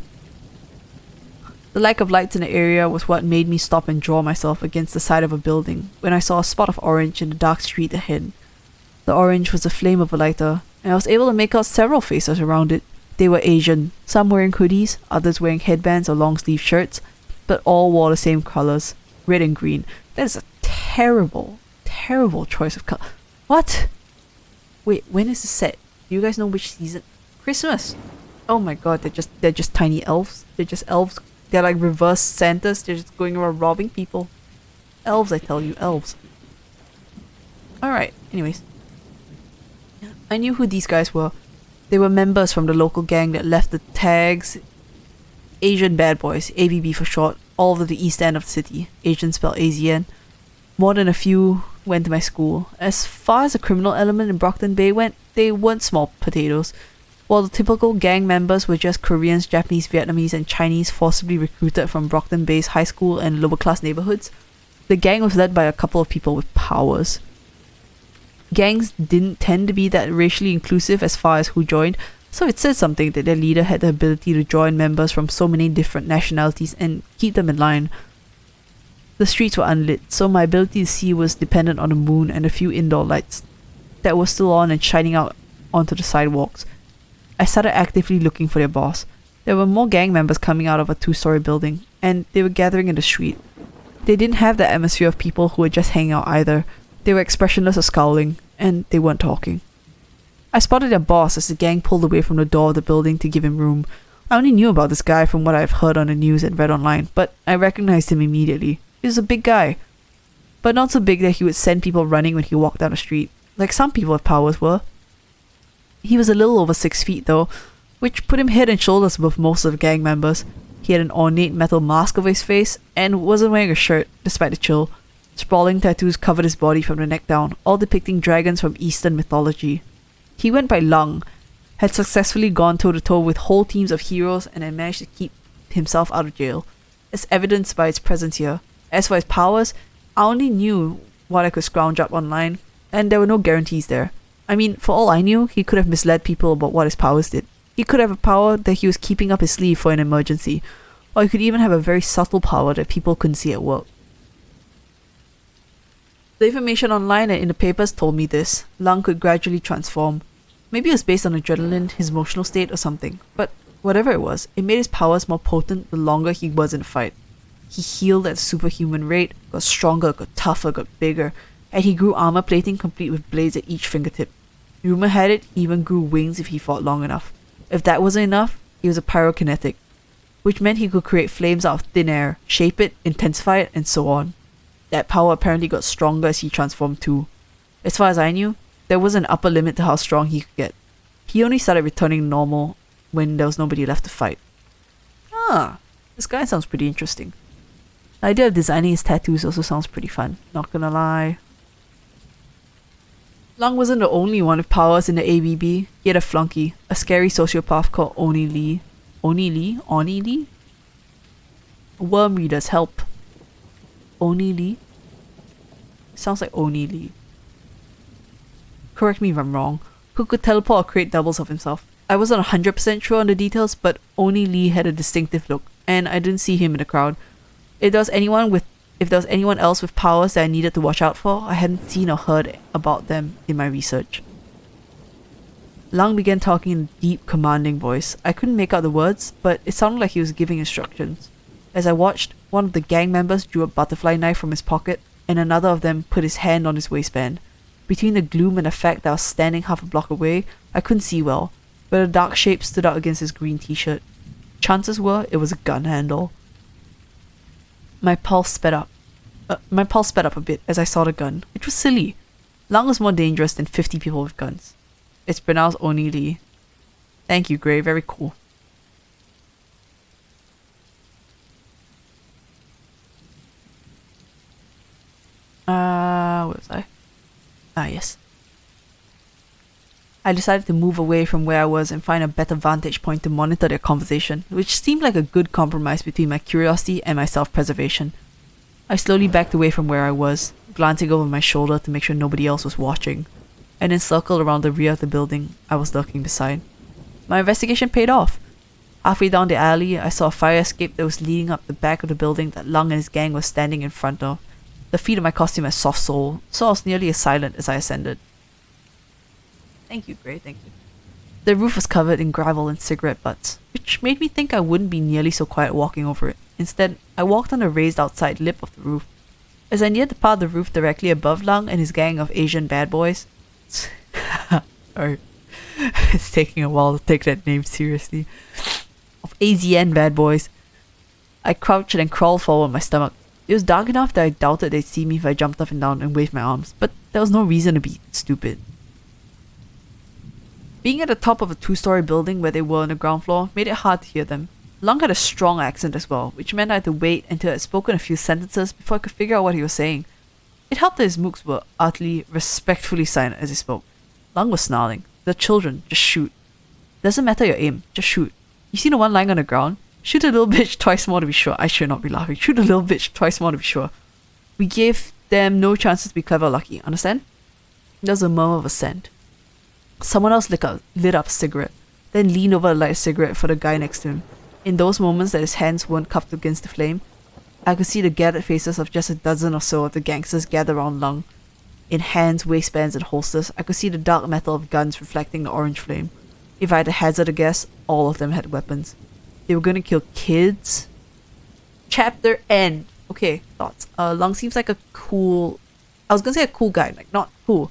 The lack of lights in the area was what made me stop and draw myself against the side of a building when I saw a spot of orange in the dark street ahead. The orange was the flame of a lighter, and I was able to make out several faces around it. They were Asian, some wearing hoodies, others wearing headbands or long-sleeve shirts, but all wore the same colours, red and green. That is a terrible, terrible choice of color. What? Wait, when is this set? Do you guys know which season? Christmas! Oh my god, they're just tiny elves. They're just elves. They're like reverse Santas. They're just going around robbing people. Elves, I tell you, elves. Alright, anyways. I knew who these guys were. They were members from the local gang that left the tags Asian Bad Boys, ABB for short, all over the east end of the city. Asian spelled AZN. More than a few went to my school. As far as the criminal element in Brockton Bay went, they weren't small potatoes. While the typical gang members were just Koreans, Japanese, Vietnamese, and Chinese forcibly recruited from Brockton Bay's high school and lower-class neighborhoods, the gang was led by a couple of people with powers. Gangs didn't tend to be that racially inclusive as far as who joined, so it said something that their leader had the ability to draw in members from so many different nationalities and keep them in line. The streets were unlit, so my ability to see was dependent on the moon and a few indoor lights that were still on and shining out onto the sidewalks. I started actively looking for their boss. There were more gang members coming out of a 2-story building, and they were gathering in the street. They didn't have the atmosphere of people who were just hanging out either. They were expressionless or scowling, and they weren't talking. I spotted their boss as the gang pulled away from the door of the building to give him room. I only knew about this guy from what I've heard on the news and read online, but I recognized him immediately. He was a big guy, but not so big that he would send people running when he walked down the street, like some people with powers were. He was a little over 6 feet though, which put him head and shoulders above most of the gang members. He had an ornate metal mask over his face, and wasn't wearing a shirt, despite the chill. Sprawling tattoos covered his body from the neck down, all depicting dragons from Eastern mythology. He went by Lung, had successfully gone toe-to-toe with whole teams of heroes, and had managed to keep himself out of jail, as evidenced by his presence here. As for his powers, I only knew what I could scrounge up online, and there were no guarantees there. I mean, for all I knew, he could have misled people about what his powers did. He could have a power that he was keeping up his sleeve for an emergency, or he could even have a very subtle power that people couldn't see at work. The information online and in the papers told me this. Lung could gradually transform. Maybe it was based on adrenaline, his emotional state, or something, but whatever it was, it made his powers more potent the longer he was in a fight. He healed at a superhuman rate, got stronger, got tougher, got bigger, and he grew armor plating complete with blades at each fingertip. Rumor had it he even grew wings if he fought long enough. If that wasn't enough, he was a pyrokinetic, which meant he could create flames out of thin air, shape it, intensify it, and so on. That power apparently got stronger as he transformed too. As far as I knew, there was an upper limit to how strong he could get. He only started returning normal when there was nobody left to fight. This guy sounds pretty interesting. The idea of designing his tattoos also sounds pretty fun, not gonna lie. Lung wasn't the only one with powers in the ABB. He had a flunky, a scary sociopath called Oni Lee. Oni Lee? Oni Lee? Worm readers, help. Oni Lee? Sounds like Oni Lee. Correct me if I'm wrong. Who could teleport or create doubles of himself? I wasn't 100% sure on the details, but Oni Lee had a distinctive look, and I didn't see him in the crowd. If there was anyone else with powers that I needed to watch out for, I hadn't seen or heard about them in my research. Lung began talking in a deep, commanding voice. I couldn't make out the words, but it sounded like he was giving instructions. As I watched, one of the gang members drew a butterfly knife from his pocket, and another of them put his hand on his waistband. Between the gloom and the fact that I was standing half a block away, I couldn't see well, but a dark shape stood out against his green t-shirt. Chances were it was a gun handle. My pulse sped up a bit as I saw the gun, which was silly. Lung was more dangerous than 50 people with guns. It's pronounced Oni Lee. Thank you, Gray. Very cool. Where was I? Ah, yes. I decided to move away from where I was and find a better vantage point to monitor their conversation, which seemed like a good compromise between my curiosity and my self-preservation. I slowly backed away from where I was, glancing over my shoulder to make sure nobody else was watching, and then circled around the rear of the building I was lurking beside. My investigation paid off. Halfway down the alley, I saw a fire escape that was leading up the back of the building that Lung and his gang were standing in front of. The feet of my costume had soft sole, so I was nearly as silent as I ascended. Thank you, Gray, thank you. The roof was covered in gravel and cigarette butts, which made me think I wouldn't be nearly so quiet walking over it. Instead, I walked on the raised outside lip of the roof. As I neared the part of the roof directly above Lung and his gang of Asian bad boys... Sorry. It's taking a while to take that name seriously. Of AZN bad boys. I crouched and crawled forward on my stomach. It was dark enough that I doubted they'd see me if I jumped up and down and waved my arms, but there was no reason to be stupid. Being at the top of a 2-story building where they were on the ground floor made it hard to hear them. Lung had a strong accent as well, which meant I had to wait until I had spoken a few sentences before I could figure out what he was saying. It helped that his mooks were utterly, respectfully silent as he spoke. Lung was snarling. "The children, just shoot. Doesn't matter your aim, just shoot. You see the one lying on the ground? Shoot a little bitch twice more to be sure." I should not be laughing. "Shoot a little bitch twice more to be sure. We gave them no chances to be clever or lucky, understand?" There was a murmur of assent. Someone else lit up a cigarette, then leaned over to light a cigarette for the guy next to him. In those moments that his hands weren't cupped against the flame, I could see the gathered faces of just a dozen or so of the gangsters gather around Lung. In hands, waistbands, and holsters, I could see the dark metal of guns reflecting the orange flame. If I had to hazard a guess, all of them had weapons. They were gonna kill kids? Chapter end. Okay, thoughts. Lung seems like a cool... I was gonna say a cool guy, like not cool.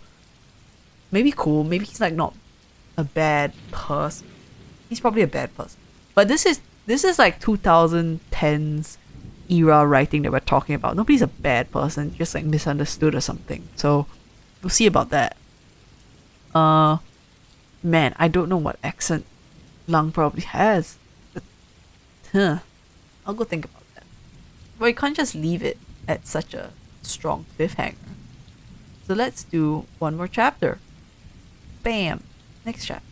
Maybe cool, maybe he's like not a bad person. He's probably a bad person. But this is like 2010s era writing that we're talking about. Nobody's a bad person, just like misunderstood or something. So we'll see about that. Man, I don't know what accent Lung probably has. But, I'll go think about that. But you can't just leave it at such a strong cliffhanger. So let's do one more chapter. Bam! Next chapter.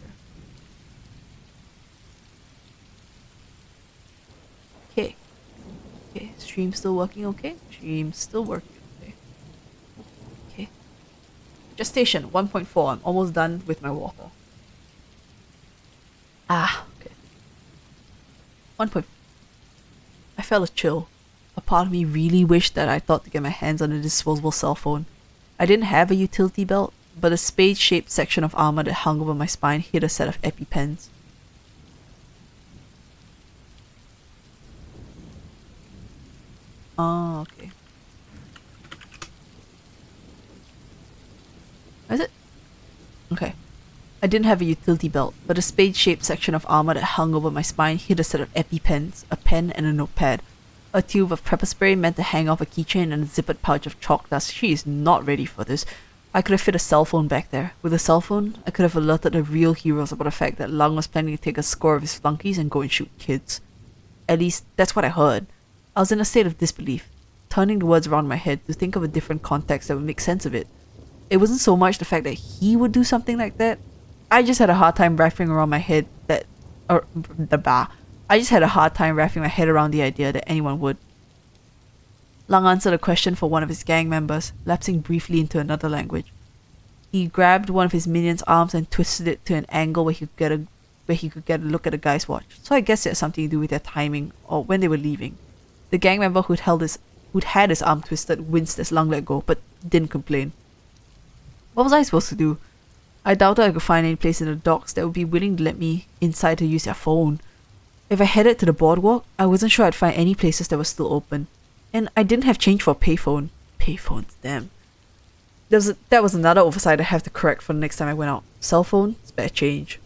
Okay. Okay, stream still working okay? Stream still working okay. Okay. Gestation 1.4. I'm almost done with my water. Okay. 1.4. I felt a chill. A part of me really wished that I thought to get my hands on a disposable cell phone. I didn't have a utility belt, but a spade-shaped section of armor that hung over my spine hid a set of EpiPens. Oh, okay. Is it? Okay. I didn't have a utility belt, but a spade-shaped section of armor that hung over my spine hid a set of EpiPens, a pen and a notepad. A tube of pepper spray meant to hang off a keychain and a zippered pouch of chalk dust. She is not ready for this. I could have fit a cell phone back there. With a cell phone, I could have alerted the real heroes about the fact that Lung was planning to take a score of his flunkies and go and shoot kids. At least, that's what I heard. I was in a state of disbelief, turning the words around in my head to think of a different context that would make sense of it. It wasn't so much the fact that he would do something like that. I just had a hard time wrapping around my head that... Or, I just had a hard time wrapping my head around the idea that anyone would. Lung answered a question for one of his gang members, lapsing briefly into another language. He grabbed one of his minion's arms and twisted it to an angle where he could get a look at the guy's watch. So I guess it had something to do with their timing, or when they were leaving. The gang member who'd had his arm twisted winced as Lung let go, but didn't complain. What was I supposed to do? I doubted I could find any place in the docks that would be willing to let me inside to use their phone. If I headed to the boardwalk, I wasn't sure I'd find any places that were still open. And I didn't have change for a payphone. Payphones, damn. That was another oversight I have to correct for the next time I went out. Cell phone, spare change.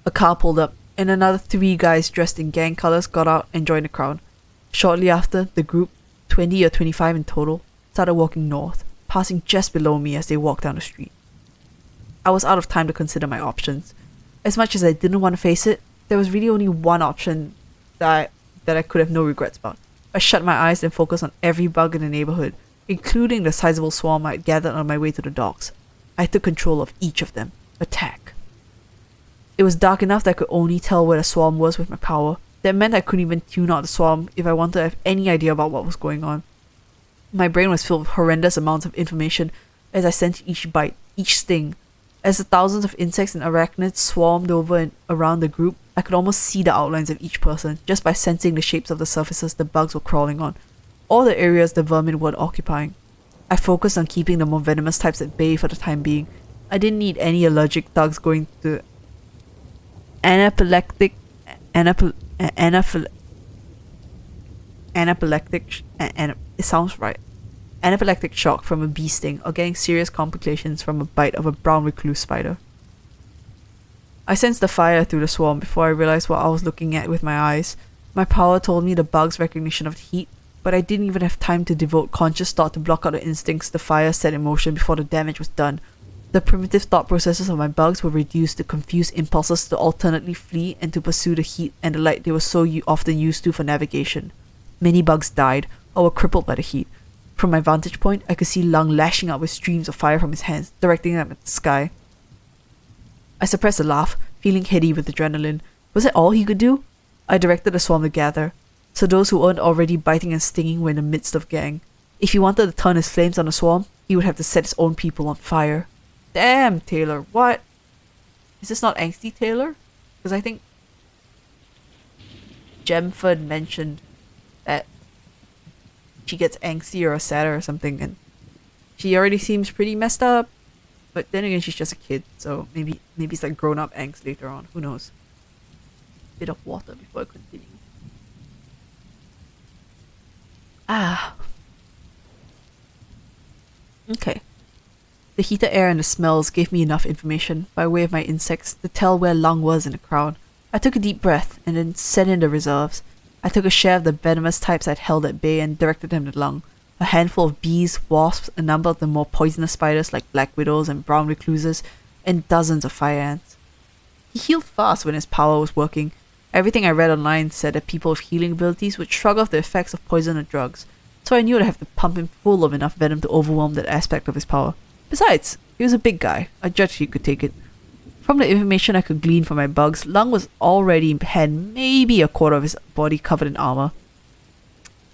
A car pulled up, and another 3 guys dressed in gang colours got out and joined the crowd. Shortly after, the group, 20 or 25 in total, started walking north, passing just below me as they walked down the street. I was out of time to consider my options. As much as I didn't want to face it, there was really only one option that I could have no regrets about. I shut my eyes and focused on every bug in the neighborhood, including the sizable swarm I had gathered on my way to the docks. I took control of each of them. Attack. It was dark enough that I could only tell where the swarm was with my power. That meant I couldn't even tune out the swarm if I wanted to have any idea about what was going on. My brain was filled with horrendous amounts of information as I sensed each bite, each sting. As the thousands of insects and arachnids swarmed over and around the group, I could almost see the outlines of each person just by sensing the shapes of the surfaces the bugs were crawling on, or the areas the vermin were occupying. I focused on keeping the more venomous types at bay for the time being. I didn't need any allergic thugs going to anaphylactic it sounds right. Anaphylactic shock from a bee sting or getting serious complications from a bite of a brown recluse spider. I sensed the fire through the swarm before I realized what I was looking at with my eyes. My power told me the bug's recognition of the heat, but I didn't even have time to devote conscious thought to block out the instincts the fire set in motion before the damage was done. The primitive thought processes of my bugs were reduced to confused impulses to alternately flee and to pursue the heat and the light they were so often used to for navigation. Many bugs died, or were crippled by the heat. From my vantage point, I could see Lung lashing out with streams of fire from his hands, directing them at the sky. I suppressed a laugh, feeling heady with adrenaline. Was that all he could do? I directed the swarm to gather, so those who weren't already biting and stinging were in the midst of gang. If he wanted to turn his flames on the swarm, he would have to set his own people on fire. Damn, Taylor, what? Is this not angsty Taylor? Because I think Gemford mentioned that she gets angsty or sadder or something, and she already seems pretty messed up. But then again, she's just a kid, so maybe it's like grown-up angst later on. Who knows? Bit of water before I continue. Okay. The heated air and the smells gave me enough information by way of my insects to tell where Lung was in the crowd. I took a deep breath and then set in the reserves. I took a share of the venomous types I'd held at bay and directed them to Lung. A handful of bees, wasps, a number of the more poisonous spiders like black widows and brown recluses, and dozens of fire ants. He healed fast when his power was working. Everything I read online said that people with healing abilities would shrug off the effects of poison or drugs, so I knew I'd have to pump him full of enough venom to overwhelm that aspect of his power. Besides, he was a big guy. I judged he could take it. From the information I could glean from my bugs, Lung was already had maybe a quarter of his body covered in armor.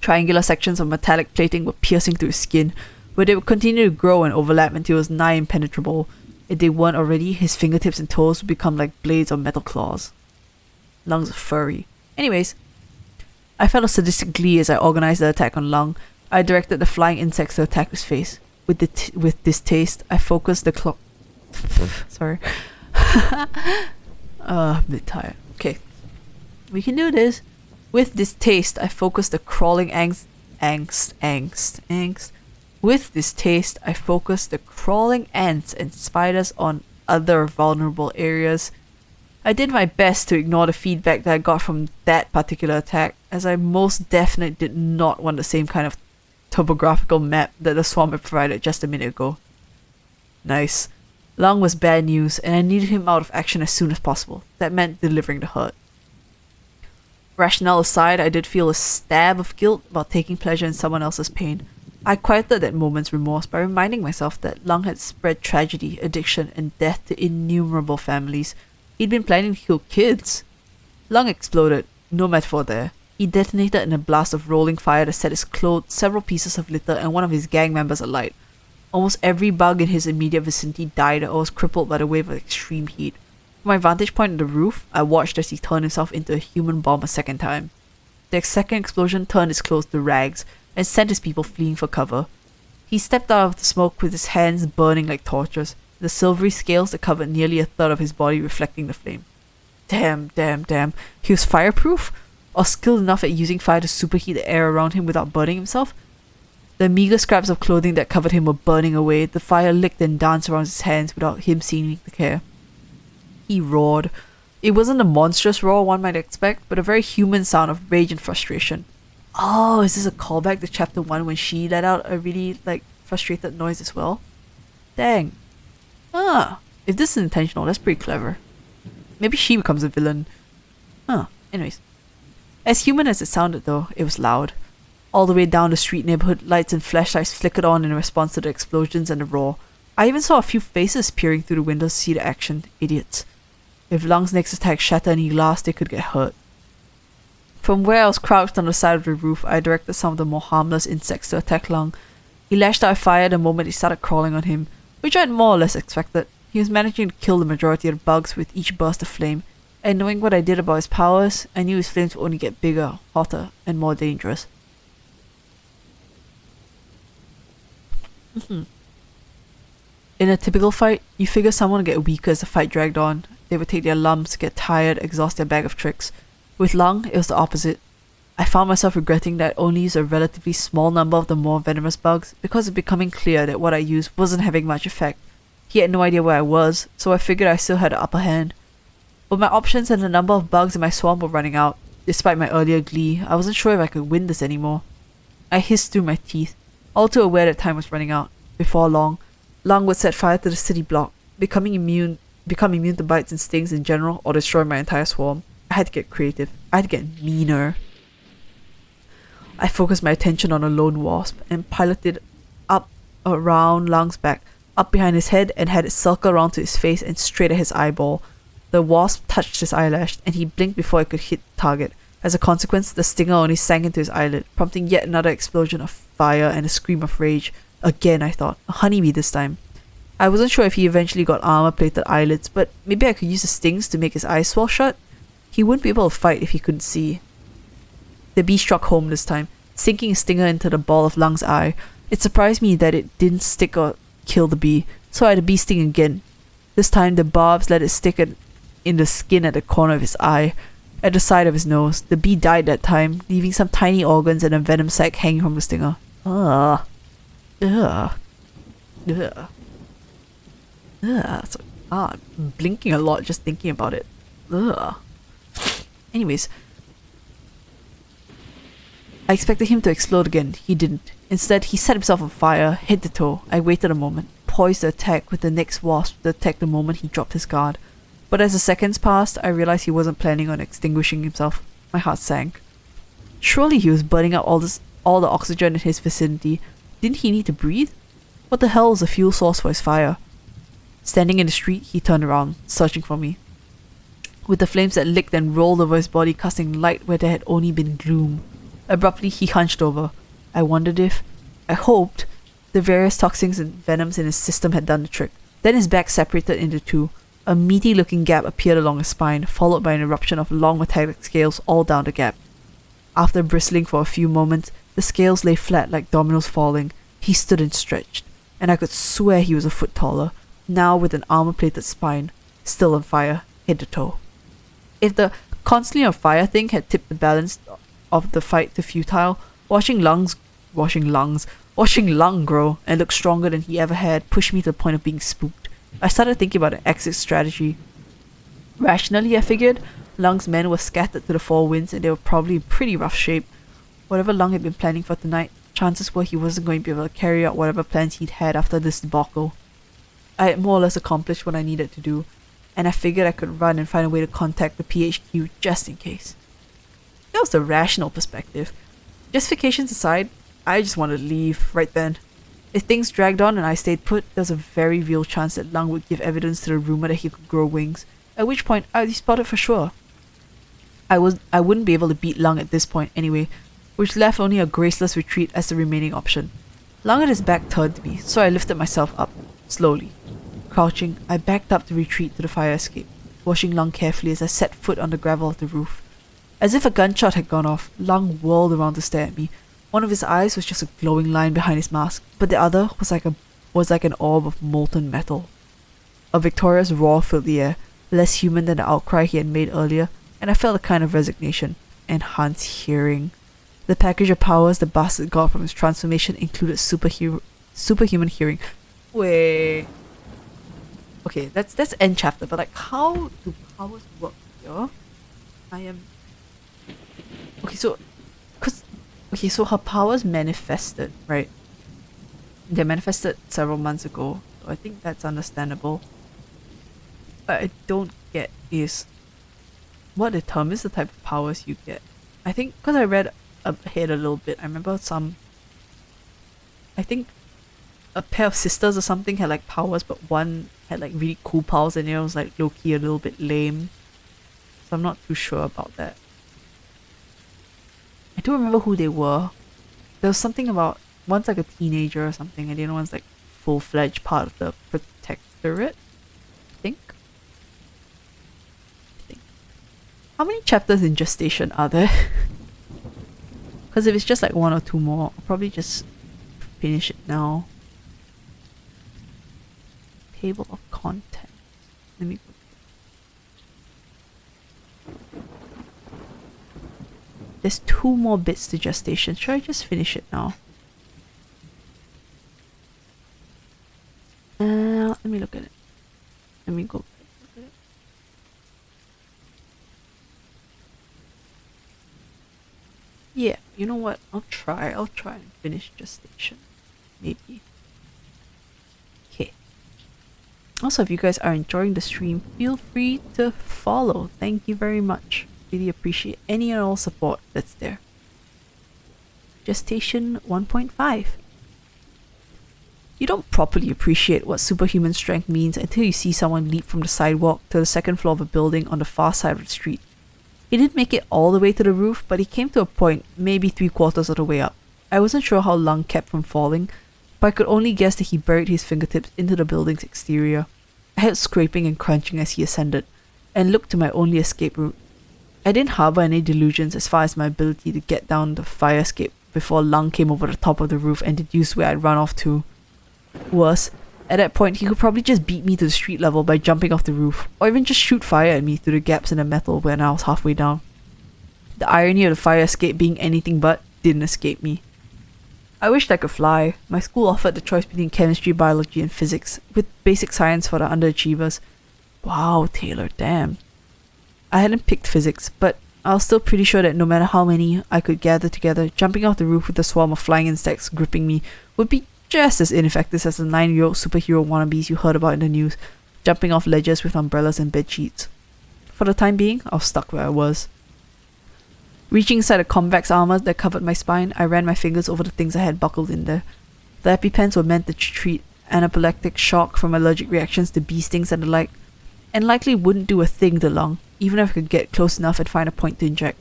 Triangular sections of metallic plating were piercing through his skin, where they would continue to grow and overlap until it was nigh impenetrable. If they weren't already, his fingertips and toes would become like blades or metal claws. Lung's furry. Anyways, I felt a sadistic glee as I organized the attack on Lung. I directed the flying insects to attack his face. With distaste, I focused the claw. Sorry. I'm a bit tired. Okay. We can do this. With distaste, I focused the crawling angst. With distaste, I focused the crawling ants and spiders on other vulnerable areas. I did my best to ignore the feedback that I got from that particular attack, as I most definitely did not want the same kind of topographical map that the swarm had provided just a minute ago. Nice. Lung was bad news, and I needed him out of action as soon as possible. That meant delivering the hurt. Rationale aside, I did feel a stab of guilt about taking pleasure in someone else's pain. I quieted that moment's remorse by reminding myself that Lung had spread tragedy, addiction, and death to innumerable families. He'd been planning to kill kids. Lung exploded, no metaphor there. He detonated in a blast of rolling fire that set his clothes, several pieces of litter, and one of his gang members alight. Almost every bug in his immediate vicinity died or was crippled by the wave of extreme heat. From my vantage point on the roof, I watched as he turned himself into a human bomb a second time. The second explosion turned his clothes to rags and sent his people fleeing for cover. He stepped out of the smoke with his hands burning like torches, the silvery scales that covered nearly a third of his body reflecting the flame. Damn. He was fireproof? Or skilled enough at using fire to superheat the air around him without burning himself? The meager scraps of clothing that covered him were burning away, the fire licked and danced around his hands without him seeming to care. He roared. It wasn't a monstrous roar one might expect, but a very human sound of rage and frustration. Oh, is this a callback to chapter 1 when she let out a really, frustrated noise as well? Dang. If this is intentional, that's pretty clever. Maybe she becomes a villain. Anyways. As human as it sounded though, it was loud. All the way down the street, neighborhood lights and flashlights flickered on in response to the explosions and the roar. I even saw a few faces peering through the windows to see the action. Idiots. If Lung's next attack shattered any glass, they could get hurt. From where I was crouched on the side of the roof, I directed some of the more harmless insects to attack Lung. He lashed out fire the moment they started crawling on him, which I had more or less expected. He was managing to kill the majority of the bugs with each burst of flame, and knowing what I did about his powers, I knew his flames would only get bigger, hotter, and more dangerous. In a typical fight, you figure someone would get weaker as the fight dragged on. They would take their lumps, get tired, exhaust their bag of tricks. With Lung, it was the opposite. I found myself regretting that I only used a relatively small number of the more venomous bugs because it becoming clear that what I used wasn't having much effect. He had no idea where I was, so I figured I still had the upper hand. But my options and the number of bugs in my swarm were running out. Despite my earlier glee, I wasn't sure if I could win this anymore. I hissed through my teeth, all too aware that time was running out. Before long, Lung would set fire to the city block, become immune to bites and stings in general, or destroy my entire swarm. I had to get creative. I had to get meaner. I focused my attention on a lone wasp and piloted up around Lung's back, up behind his head, and had it circle around to his face and straight at his eyeball. The wasp touched his eyelash, and he blinked before it could hit the target. As a consequence, the stinger only sank into his eyelid, prompting yet another explosion of fire and a scream of rage. Again, I thought. A honeybee this time. I wasn't sure if he eventually got armor-plated eyelids, but maybe I could use the stings to make his eyes swell shut? He wouldn't be able to fight if he couldn't see. The bee struck home this time, sinking a stinger into the ball of Lung's eye. It surprised me that it didn't stick or kill the bee, so I had the bee sting again. This time, the barbs let it stick in the skin at the corner of his eye, at the side of his nose. The bee died that time, leaving some tiny organs and a venom sac hanging from the stinger. So, I'm blinking a lot just thinking about it. Anyways, I expected him to explode again. He didn't. Instead, he set himself on fire, head to toe. I waited a moment, poised to attack with the next wasp to attack the moment he dropped his guard. But as the seconds passed, I realized he wasn't planning on extinguishing himself. My heart sank. Surely he was burning up all the oxygen in his vicinity. Didn't he need to breathe? What the hell was the fuel source for his fire? Standing in the street, he turned around, searching for me. With the flames that licked and rolled over his body, casting light where there had only been gloom. Abruptly, he hunched over. I wondered if, I hoped, the various toxins and venoms in his system had done the trick. Then his back separated into two. A meaty-looking gap appeared along his spine, followed by an eruption of long metallic scales all down the gap. After bristling for a few moments, the scales lay flat like dominoes falling. He stood and stretched, and I could swear he was a foot taller, now with an armor-plated spine, still on fire, head to toe. If the constantly on fire thing had tipped the balance of the fight to futile, watching Lung grow and look stronger than he ever had pushed me to the point of being spooked. I started thinking about an exit strategy. Rationally, I figured, Lung's men were scattered to the four winds and they were probably in pretty rough shape. Whatever Lung had been planning for tonight, chances were he wasn't going to be able to carry out whatever plans he'd had after this debacle. I had more or less accomplished what I needed to do, and I figured I could run and find a way to contact the PHQ just in case. that was the rational perspective. Justifications aside, I just wanted to leave right then. If things dragged on and I stayed put, there was a very real chance that Lung would give evidence to the rumor that he could grow wings, at which point I'd be spotted for sure. I wouldn't be able to beat Lung at this point anyway, which left only a graceless retreat as the remaining option. Lung had his back turned to me, so I lifted myself up, slowly. Crouching, I backed up to retreat to the fire escape, watching Lung carefully as I set foot on the gravel of the roof. As if a gunshot had gone off, Lung whirled around to stare at me. One of his eyes was just a glowing line behind his mask, but the other was like an orb of molten metal. A victorious roar filled the air, less human than the outcry he had made earlier, and I felt a kind of resignation. Enhanced hearing. The package of powers the bastard got from his transformation included superhuman hearing. Wait. Okay, that's end chapter, but like, how do powers work here? So her powers manifested, right? They manifested several months ago, so I think that's understandable. What I don't get is what determines the type of powers you get. I think because I read ahead a little bit, I remember I think a pair of sisters or something had like powers, but one had like really cool powers and the other was like low-key a little bit lame. So I'm not too sure about that. I do remember who they were. There was something about one's like a teenager or something, and the other one's like full-fledged part of the protectorate. I think. How many chapters in Gestation are there? Because if it's just like one or two more, I'll probably just finish it now. Table of content. Let me go. There's 2 more bits to Gestation. Should I just finish it now? Let me look at it. Let me go look at it. Yeah, you know what? I'll try and finish Gestation. Maybe. Okay. Also, if you guys are enjoying the stream, feel free to follow. Thank you very much. Really appreciate any and all support that's there. Gestation 1.5. You don't properly appreciate what superhuman strength means until you see someone leap from the sidewalk to the second floor of a building on the far side of the street. He didn't make it all the way to the roof, but he came to a point, maybe 3/4 of the way up. I wasn't sure how Lung kept from falling, but I could only guess that he buried his fingertips into the building's exterior. I heard scraping and crunching as he ascended, and looked to my only escape route. I didn't harbour any delusions as far as my ability to get down the fire escape before Lung came over the top of the roof and deduced where I'd run off to. Worse, at that point he could probably just beat me to the street level by jumping off the roof, or even just shoot fire at me through the gaps in the metal when I was halfway down. The irony of the fire escape being anything but didn't escape me. I wished I could fly. My school offered the choice between chemistry, biology and physics, with basic science for the underachievers. Wow, Taylor, damn. I hadn't picked physics, but I was still pretty sure that no matter how many I could gather together, jumping off the roof with a swarm of flying insects gripping me would be just as ineffective as the 9-year-old superhero wannabes you heard about in the news, jumping off ledges with umbrellas and bedsheets. For the time being, I was stuck where I was. Reaching inside the convex armor that covered my spine, I ran my fingers over the things I had buckled in there. The EpiPens were meant to treat anaphylactic shock from allergic reactions to bee stings and the like, and likely wouldn't do a thing to Lung, even if I could get close enough and find a point to inject.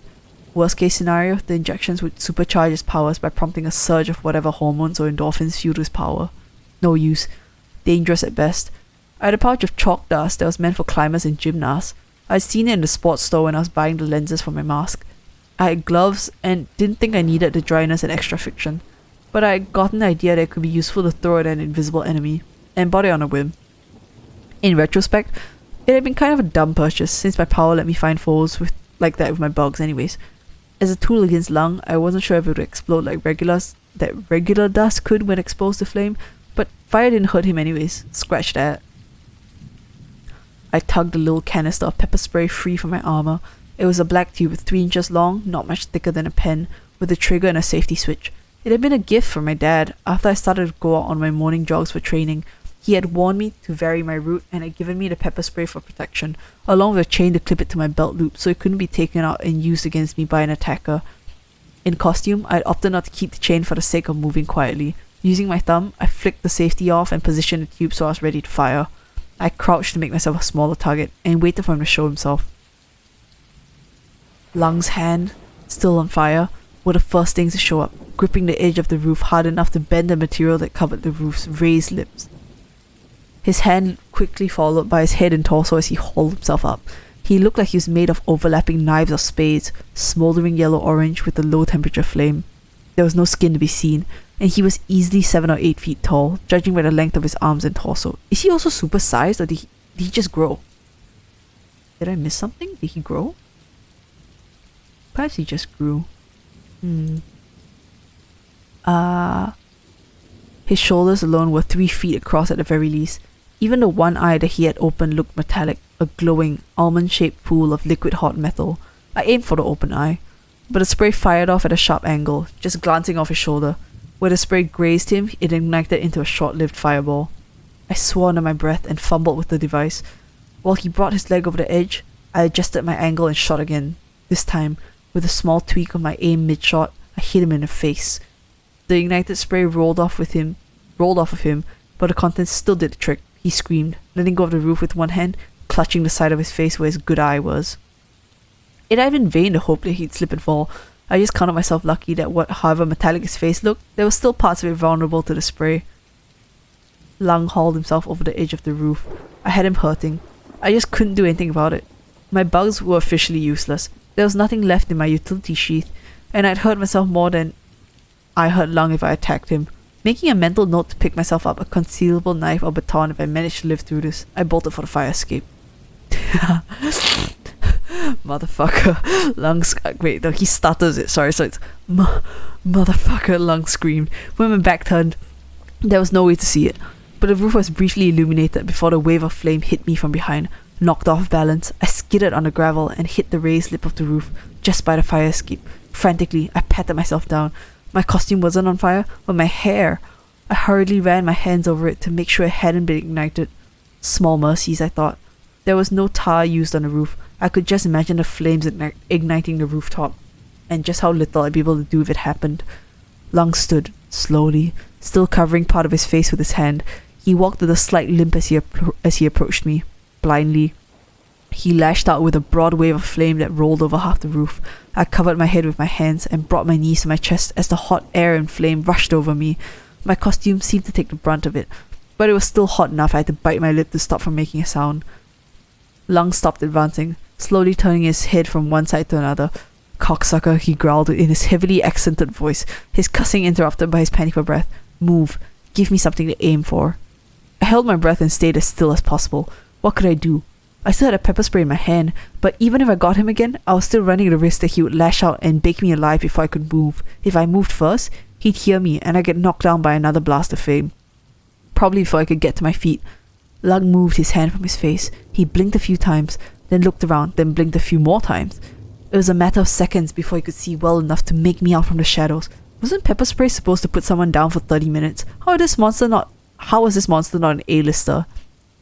Worst case scenario, the injections would supercharge his powers by prompting a surge of whatever hormones or endorphins fueled his power. No use. Dangerous at best. I had a pouch of chalk dust that was meant for climbers and gymnasts. I'd seen it in the sports store when I was buying the lenses for my mask. I had gloves and didn't think I needed the dryness and extra friction, but I had gotten the idea that it could be useful to throw at an invisible enemy, and bought it on a whim. In retrospect, it had been kind of a dumb purchase since my power let me find foes like that with my bugs anyways. As a tool against Lung, I wasn't sure if it would explode like regular dust could when exposed to flame, but fire didn't hurt him anyways. Scratch that. I tugged a little canister of pepper spray free from my armor. It was a black tube 3 inches long, not much thicker than a pen, with a trigger and a safety switch. It had been a gift from my dad. After I started to go out on my morning jogs for training, He had warned me to vary my route and had given me the pepper spray for protection, along with a chain to clip it to my belt loop so it couldn't be taken out and used against me by an attacker. In costume, I had opted not to keep the chain for the sake of moving quietly. Using my thumb, I flicked the safety off and positioned the tube so I was ready to fire. I crouched to make myself a smaller target and waited for him to show himself. Lung's hand, still on fire, were the first things to show up, gripping the edge of the roof hard enough to bend the material that covered the roof's raised lips. His hand quickly followed by his head and torso as he hauled himself up. He looked like he was made of overlapping knives or spades, smoldering yellow-orange with a low-temperature flame. There was no skin to be seen, and he was easily 7 or 8 feet tall, judging by the length of his arms and torso. Is he also supersized, or did he just grow? Did I miss something? Did he grow? Perhaps he just grew. His shoulders alone were 3 feet across at the very least. Even the one eye that he had opened looked metallic, a glowing, almond-shaped pool of liquid hot metal. I aimed for the open eye, but the spray fired off at a sharp angle, just glancing off his shoulder. Where the spray grazed him, it ignited into a short-lived fireball. I swore under my breath and fumbled with the device. While he brought his leg over the edge, I adjusted my angle and shot again. This time, with a small tweak of my aim mid-shot, I hit him in the face. The ignited spray rolled off of him, but the contents still did the trick. He screamed, letting go of the roof with one hand, clutching the side of his face where his good eye was. It had been vain to hope that he'd slip and fall. I just counted myself lucky that however metallic his face looked, there were still parts of it vulnerable to the spray. Lung hauled himself over the edge of the roof. I had him hurting. I just couldn't do anything about it. My bugs were officially useless. There was nothing left in my utility sheath, and I'd hurt myself more than I hurt Lung if I attacked him. Making a mental note to pick myself up a concealable knife or baton if I managed to live through this, I bolted for the fire escape. Motherfucker, Lung wait, no, he stutters it, sorry, so it's motherfucker, Lung screamed. When my back turned, there was no way to see it, but the roof was briefly illuminated before the wave of flame hit me from behind. Knocked off balance, I skidded on the gravel and hit the raised lip of the roof, just by the fire escape. Frantically, I patted myself down. My costume wasn't on fire, but my hair. I hurriedly ran my hands over it to make sure it hadn't been ignited. Small mercies, I thought. There was no tar used on the roof. I could just imagine the flames igniting the rooftop, and just how little I'd be able to do if it happened. Lung stood, slowly, still covering part of his face with his hand. He walked with a slight limp as he approached me. Blindly, he lashed out with a broad wave of flame that rolled over half the roof. I covered my head with my hands and brought my knees to my chest as the hot air and flame rushed over me. My costume seemed to take the brunt of it, but it was still hot enough I had to bite my lip to stop from making a sound. Lung stopped advancing, slowly turning his head from one side to another. "Cocksucker," he growled in his heavily accented voice, his cussing interrupted by his panic for breath. "Move. Give me something to aim for." I held my breath and stayed as still as possible. What could I do? I still had a pepper spray in my hand, but even if I got him again, I was still running the risk that he would lash out and bake me alive before I could move. If I moved first, he'd hear me and I'd get knocked down by another blast of flame. Probably before I could get to my feet. Lung moved his hand from his face. He blinked a few times, then looked around, then blinked a few more times. It was a matter of seconds before he could see well enough to make me out from the shadows. Wasn't pepper spray supposed to put someone down for 30 minutes? How was this monster not an A-lister?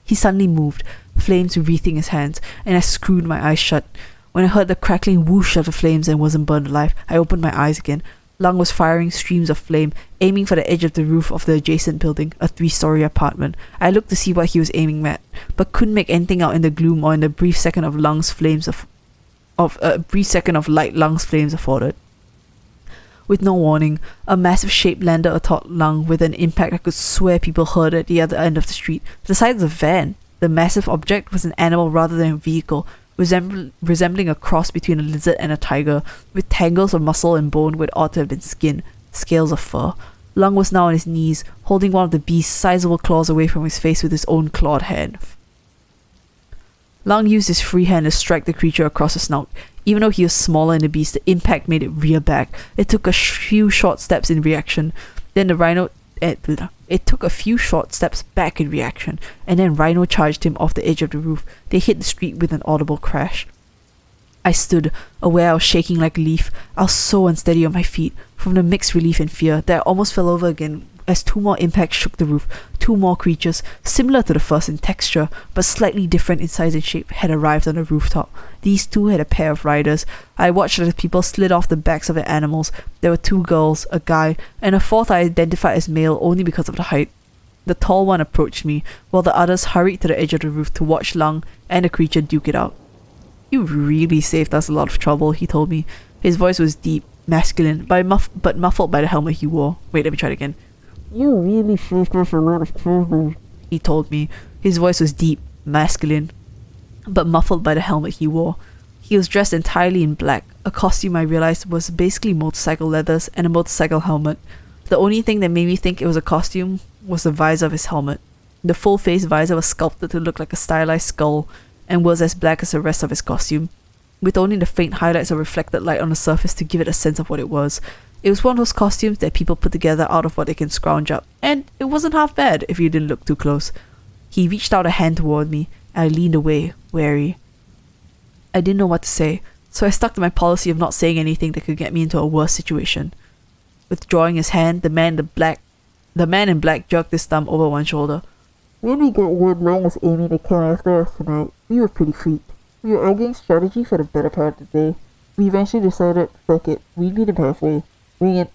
He suddenly moved, flames wreathing his hands, and I screwed my eyes shut. When I heard the crackling whoosh of the flames and wasn't burned alive, I opened my eyes again. Lung was firing streams of flame, aiming for the edge of the roof of the adjacent building, a 3-story apartment. I looked to see what he was aiming at, but couldn't make anything out in the gloom or in the brief second of light Lung's flames afforded. With no warning, a massive shape landed atop Lung with an impact I could swear people heard at the other end of the street. The size of a van. The massive object was an animal rather than a vehicle, resembling a cross between a lizard and a tiger, with tangles of muscle and bone where it ought to have been skin, scales of fur. Lung was now on his knees, holding one of the beast's sizable claws away from his face with his own clawed hand. Lung used his free hand to strike the creature across the snout. Even though he was smaller than the beast, the impact made it rear back. It took a few short steps in reaction. Then the rhino... It took a few short steps back in reaction, and then Rhino charged him off the edge of the roof. They hit the street with an audible crash. I stood, aware I was shaking like a leaf. I was so unsteady on my feet, from the mixed relief and fear, that I almost fell over again as two more impacts shook the roof. Two more creatures, similar to the first in texture, but slightly different in size and shape, had arrived on the rooftop. These two had a pair of riders. I watched as people slid off the backs of their animals. There were two girls, a guy, and a fourth I identified as male only because of the height. The tall one approached me, while the others hurried to the edge of the roof to watch Lung and the creature duke it out. "You really saved us a lot of trouble," he told me. His voice was deep, masculine, but muffled by the helmet he wore. Wait, let me try it again. "You really saved us a lot of trouble," he told me. His voice was deep, masculine, but muffled by the helmet he wore. He was dressed entirely in black, a costume I realized was basically motorcycle leathers and a motorcycle helmet. The only thing that made me think it was a costume was the visor of his helmet. The full-face visor was sculpted to look like a stylized skull and was as black as the rest of his costume, with only the faint highlights of reflected light on the surface to give it a sense of what it was. It was one of those costumes that people put together out of what they can scrounge up, and it wasn't half bad if you didn't look too close. He reached out a hand toward me, and I leaned away, wary. I didn't know what to say, so I stuck to my policy of not saying anything that could get me into a worse situation. Withdrawing his hand, the man in black jerked his thumb over one shoulder. "When we got word Lung was aiming to come after us tonight, we were pretty freaked. We were arguing strategy for the better part of the day. We eventually decided, fuck it, we meet him halfway. Wing it.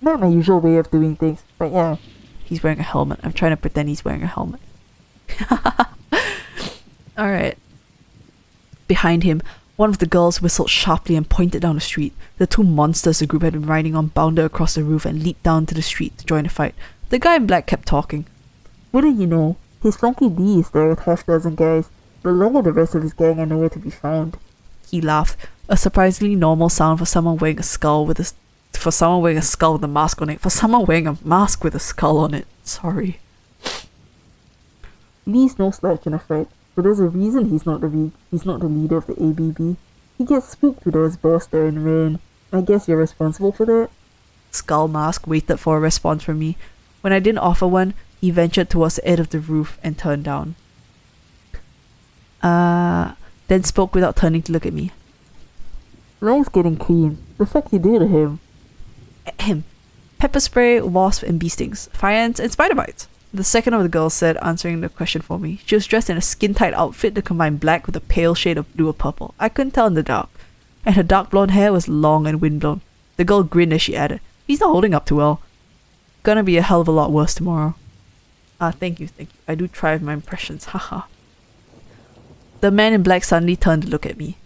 Not my usual way of doing things, but yeah." He's wearing a helmet. I'm trying to pretend he's wearing a helmet. Alright. Behind him, one of the girls whistled sharply and pointed down the street. The two monsters the group had been riding on bounded across the roof and leaped down to the street to join the fight. The guy in black kept talking. "Wouldn't you know, his flunky D is there with half dozen guys, but Lung and the rest of his gang are nowhere to be found." He laughed, a surprisingly normal sound for someone wearing a skull with a mask on it. For someone wearing a mask with a skull on it. Sorry. "Lee's no slouch in a fight, but there's a reason he's not the leader of the ABB. He gets spooked with his boss there and ran. I guess you're responsible for that?" Skull Mask waited for a response from me. When I didn't offer one, he ventured towards the edge of the roof and turned down. Then spoke without turning to look at me. "Lung's getting clean. The fuck you do to him?" "Ahem. Pepper spray, wasp, and bee stings. Fire ants, and spider bites." The second of the girls said, answering the question for me. She was dressed in a skin-tight outfit that combined black with a pale shade of blue or purple. I couldn't tell in the dark. And her dark blonde hair was long and windblown. The girl grinned as she added, "He's not holding up too well. Gonna be a hell of a lot worse tomorrow." Thank you. I do try with my impressions, haha. The man in black suddenly turned to look at me.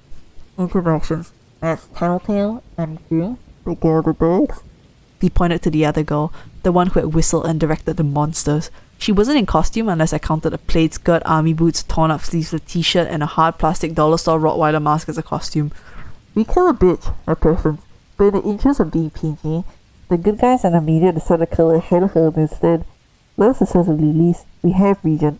"Introductions. That's Tattletale and Q, the girl with the dogs." He pointed to the other girl, the one who had whistled and directed the monsters. She wasn't in costume unless I counted a plaid skirt, army boots, torn-up sleeveless t-shirt, and a hard plastic dollar store Rottweiler mask as a costume. "We call a bitch, our preference, but in the interest of being PG, the good guys in the media decided to call her Hedgehog instead. Last excessively least, we have Regent."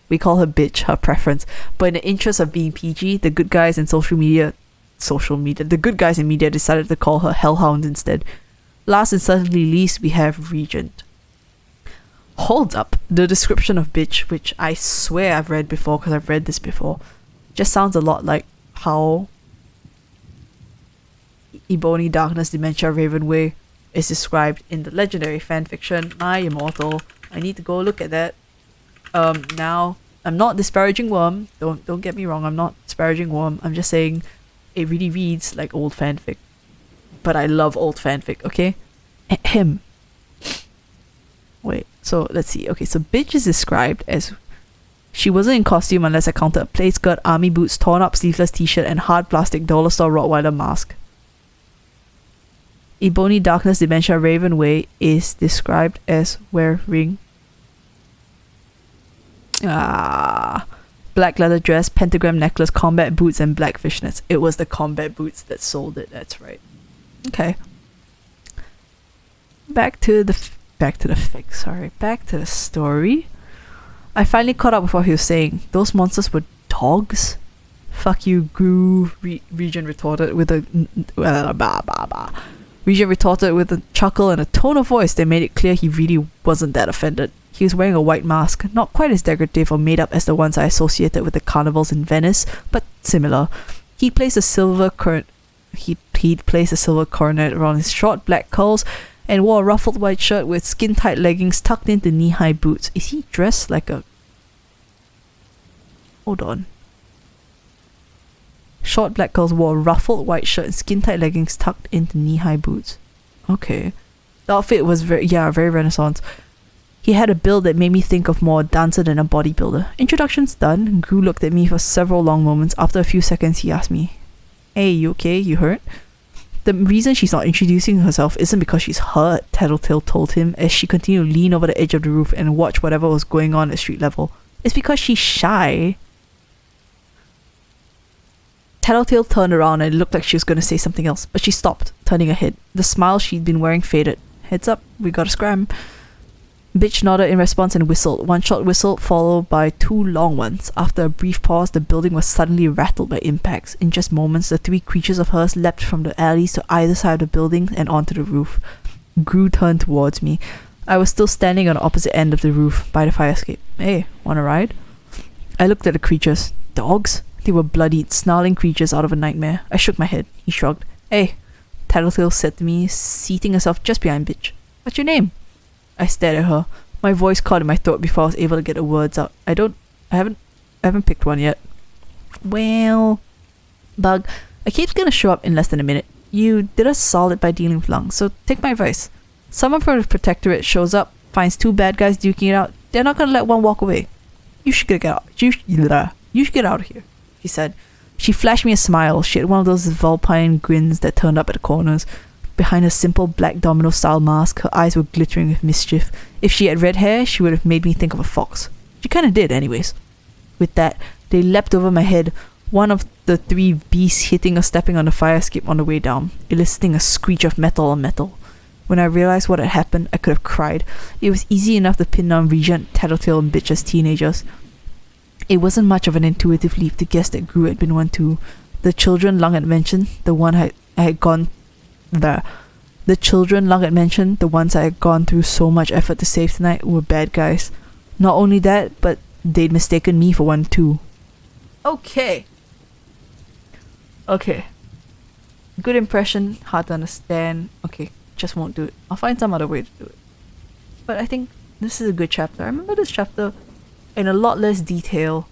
We call her bitch, her preference, but in the interest of being PG, the good guys in the good guys in media decided to call her Hellhound instead. Last and certainly least, we have Regent. Hold up, the description of bitch, which I swear I've read before because I've read this before, just sounds a lot like how Ebony Darkness Dementia Ravenway is described in the legendary fanfiction My Immortal. I need to go look at that. Now, I'm not disparaging Worm. Don't get me wrong, I'm not disparaging Worm. I'm just saying it really reads like old fanfic. But I love old fanfic, okay? Ahem. Wait, so let's see. Okay, so bitch is described as she wasn't in costume unless I counted a plaid skirt, army boots, torn up sleeveless t-shirt, and hard plastic dollar store Rottweiler mask. Ebony Darkness Dementia Ravenway is described as wearing black leather dress, pentagram necklace, combat boots, and black fishnets. It was the combat boots that sold it, that's right. Okay. Back to the story. I finally caught up with what he was saying. Those monsters were dogs? Fuck you, Gru, Regent retorted with a Regent retorted with a chuckle and a tone of voice that made it clear he really wasn't that offended. He was wearing a white mask, not quite as decorative or made up as the ones I associated with the carnivals in Venice, but similar. He'd placed a silver coronet around his short black curls and wore a ruffled white shirt with skin-tight leggings tucked into knee-high boots. Is he dressed like a... Hold on. Short black girls wore a ruffled white shirt and skin-tight leggings tucked into knee-high boots. Okay. The outfit was very Renaissance. He had a build that made me think of more a dancer than a bodybuilder. Introductions done, Gru looked at me for several long moments. After a few seconds, he asked me, "Hey, you okay? You hurt?" The reason she's not introducing herself isn't because she's hurt, Tattletale told him as she continued to lean over the edge of the roof and watch whatever was going on at street level. It's because she's shy. Tattletale turned around and it looked like she was going to say something else, but she stopped, turning her head. The smile she'd been wearing faded. "Heads up, we gotta scram." Bitch nodded in response and whistled. One short whistle followed by two long ones. After a brief pause, the building was suddenly rattled by impacts. In just moments, the three creatures of hers leapt from the alleys to either side of the building and onto the roof. Gru turned towards me. I was still standing on the opposite end of the roof, by the fire escape. "Hey, wanna ride?" I looked at the creatures. Dogs? They were bloodied, snarling creatures out of a nightmare. I shook my head. He shrugged. "Hey," Tattletale said to me, seating herself just behind Bitch. "What's your name?" I stared at her. My voice caught in my throat before I was able to get the words out. I haven't picked one yet. "Well, Bug, a cape's gonna show up in less than a minute. You did us solid by dealing with Lung, so take my advice. Someone from the Protectorate shows up, finds two bad guys duking it out, they're not gonna let one walk away. You should get out. You should get out of here," she said. She flashed me a smile. She had one of those vulpine grins that turned up at the corners. Behind her simple black domino-style mask, her eyes were glittering with mischief. If she had red hair, she would have made me think of a fox. She kinda did, anyways. With that, they leapt over my head, one of the three beasts hitting or stepping on the fire escape on the way down, eliciting a screech of metal on metal. When I realized what had happened, I could have cried. It was easy enough to pin down Regent, Tattletale, and Bitch as teenagers. It wasn't much of an intuitive leap to guess that Gru had been one too. The children Lung had mentioned, the ones I had gone through so much effort to save tonight, were bad guys. Not only that, but they'd mistaken me for one too. Okay. Good impression, hard to understand. Okay, just won't do it. I'll find some other way to do it. But I think this is a good chapter. I remember this chapter in a lot less detail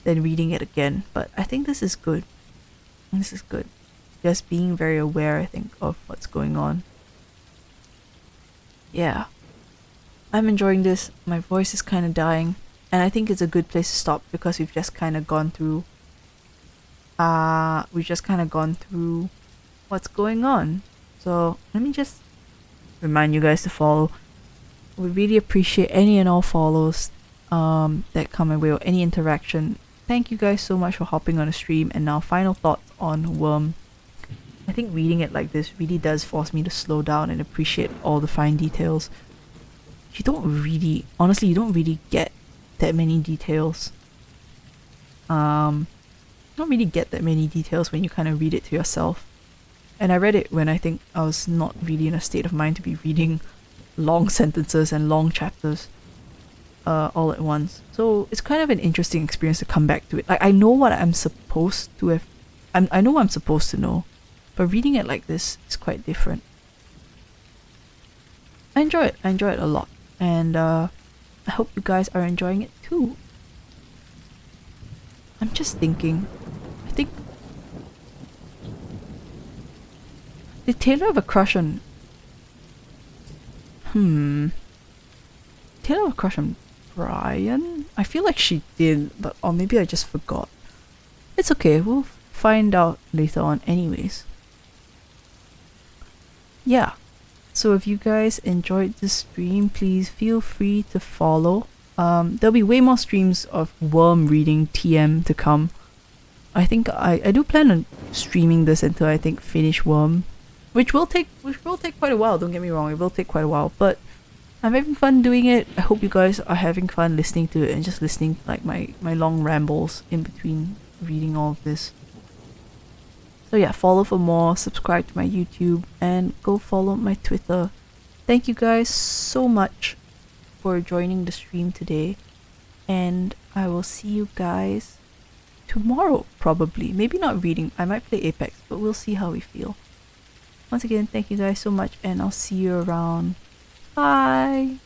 than reading it again, but I think this is good. Just being very aware, I think, of what's going on. Yeah. I'm enjoying this. My voice is kind of dying. And I think it's a good place to stop because we've just kind of gone through... what's going on. So, let me just remind you guys to follow. We really appreciate any and all follows that come my way or any interaction. Thank you guys so much for hopping on the stream. And now, final thoughts on Worm. I think reading it like this really does force me to slow down and appreciate all the fine details. You don't really get that many details. Don't really get that many details when you kind of read it to yourself. And I read it when I think I was not really in a state of mind to be reading long sentences and long chapters all at once. So it's kind of an interesting experience to come back to it. Like, I know what I'm supposed to have... I know what I'm supposed to know. But reading it like this is quite different. I enjoy it. I enjoy it a lot. And I hope you guys are enjoying it too. I'm just thinking. I think... Did Taylor have a crush on... Taylor have a crush on Brian? I feel like she did, but or maybe I just forgot. It's okay. We'll find out later on anyways. Yeah, so if you guys enjoyed this stream, please feel free to follow. There'll be way more streams of Worm reading TM to come. I think I do plan on streaming this until I think finish Worm, which will take quite a while. Don't get me wrong, it will take quite a while, but I'm having fun doing it. I hope you guys are having fun listening to it and just listening to like my long rambles in between reading all of this. So yeah, follow for more, subscribe to my YouTube, and go follow my Twitter. Thank you guys so much for joining the stream today, and I will see you guys tomorrow, probably. Maybe not reading, I might play Apex, but we'll see how we feel. once again, thank you guys so much, and I'll see you around. Bye!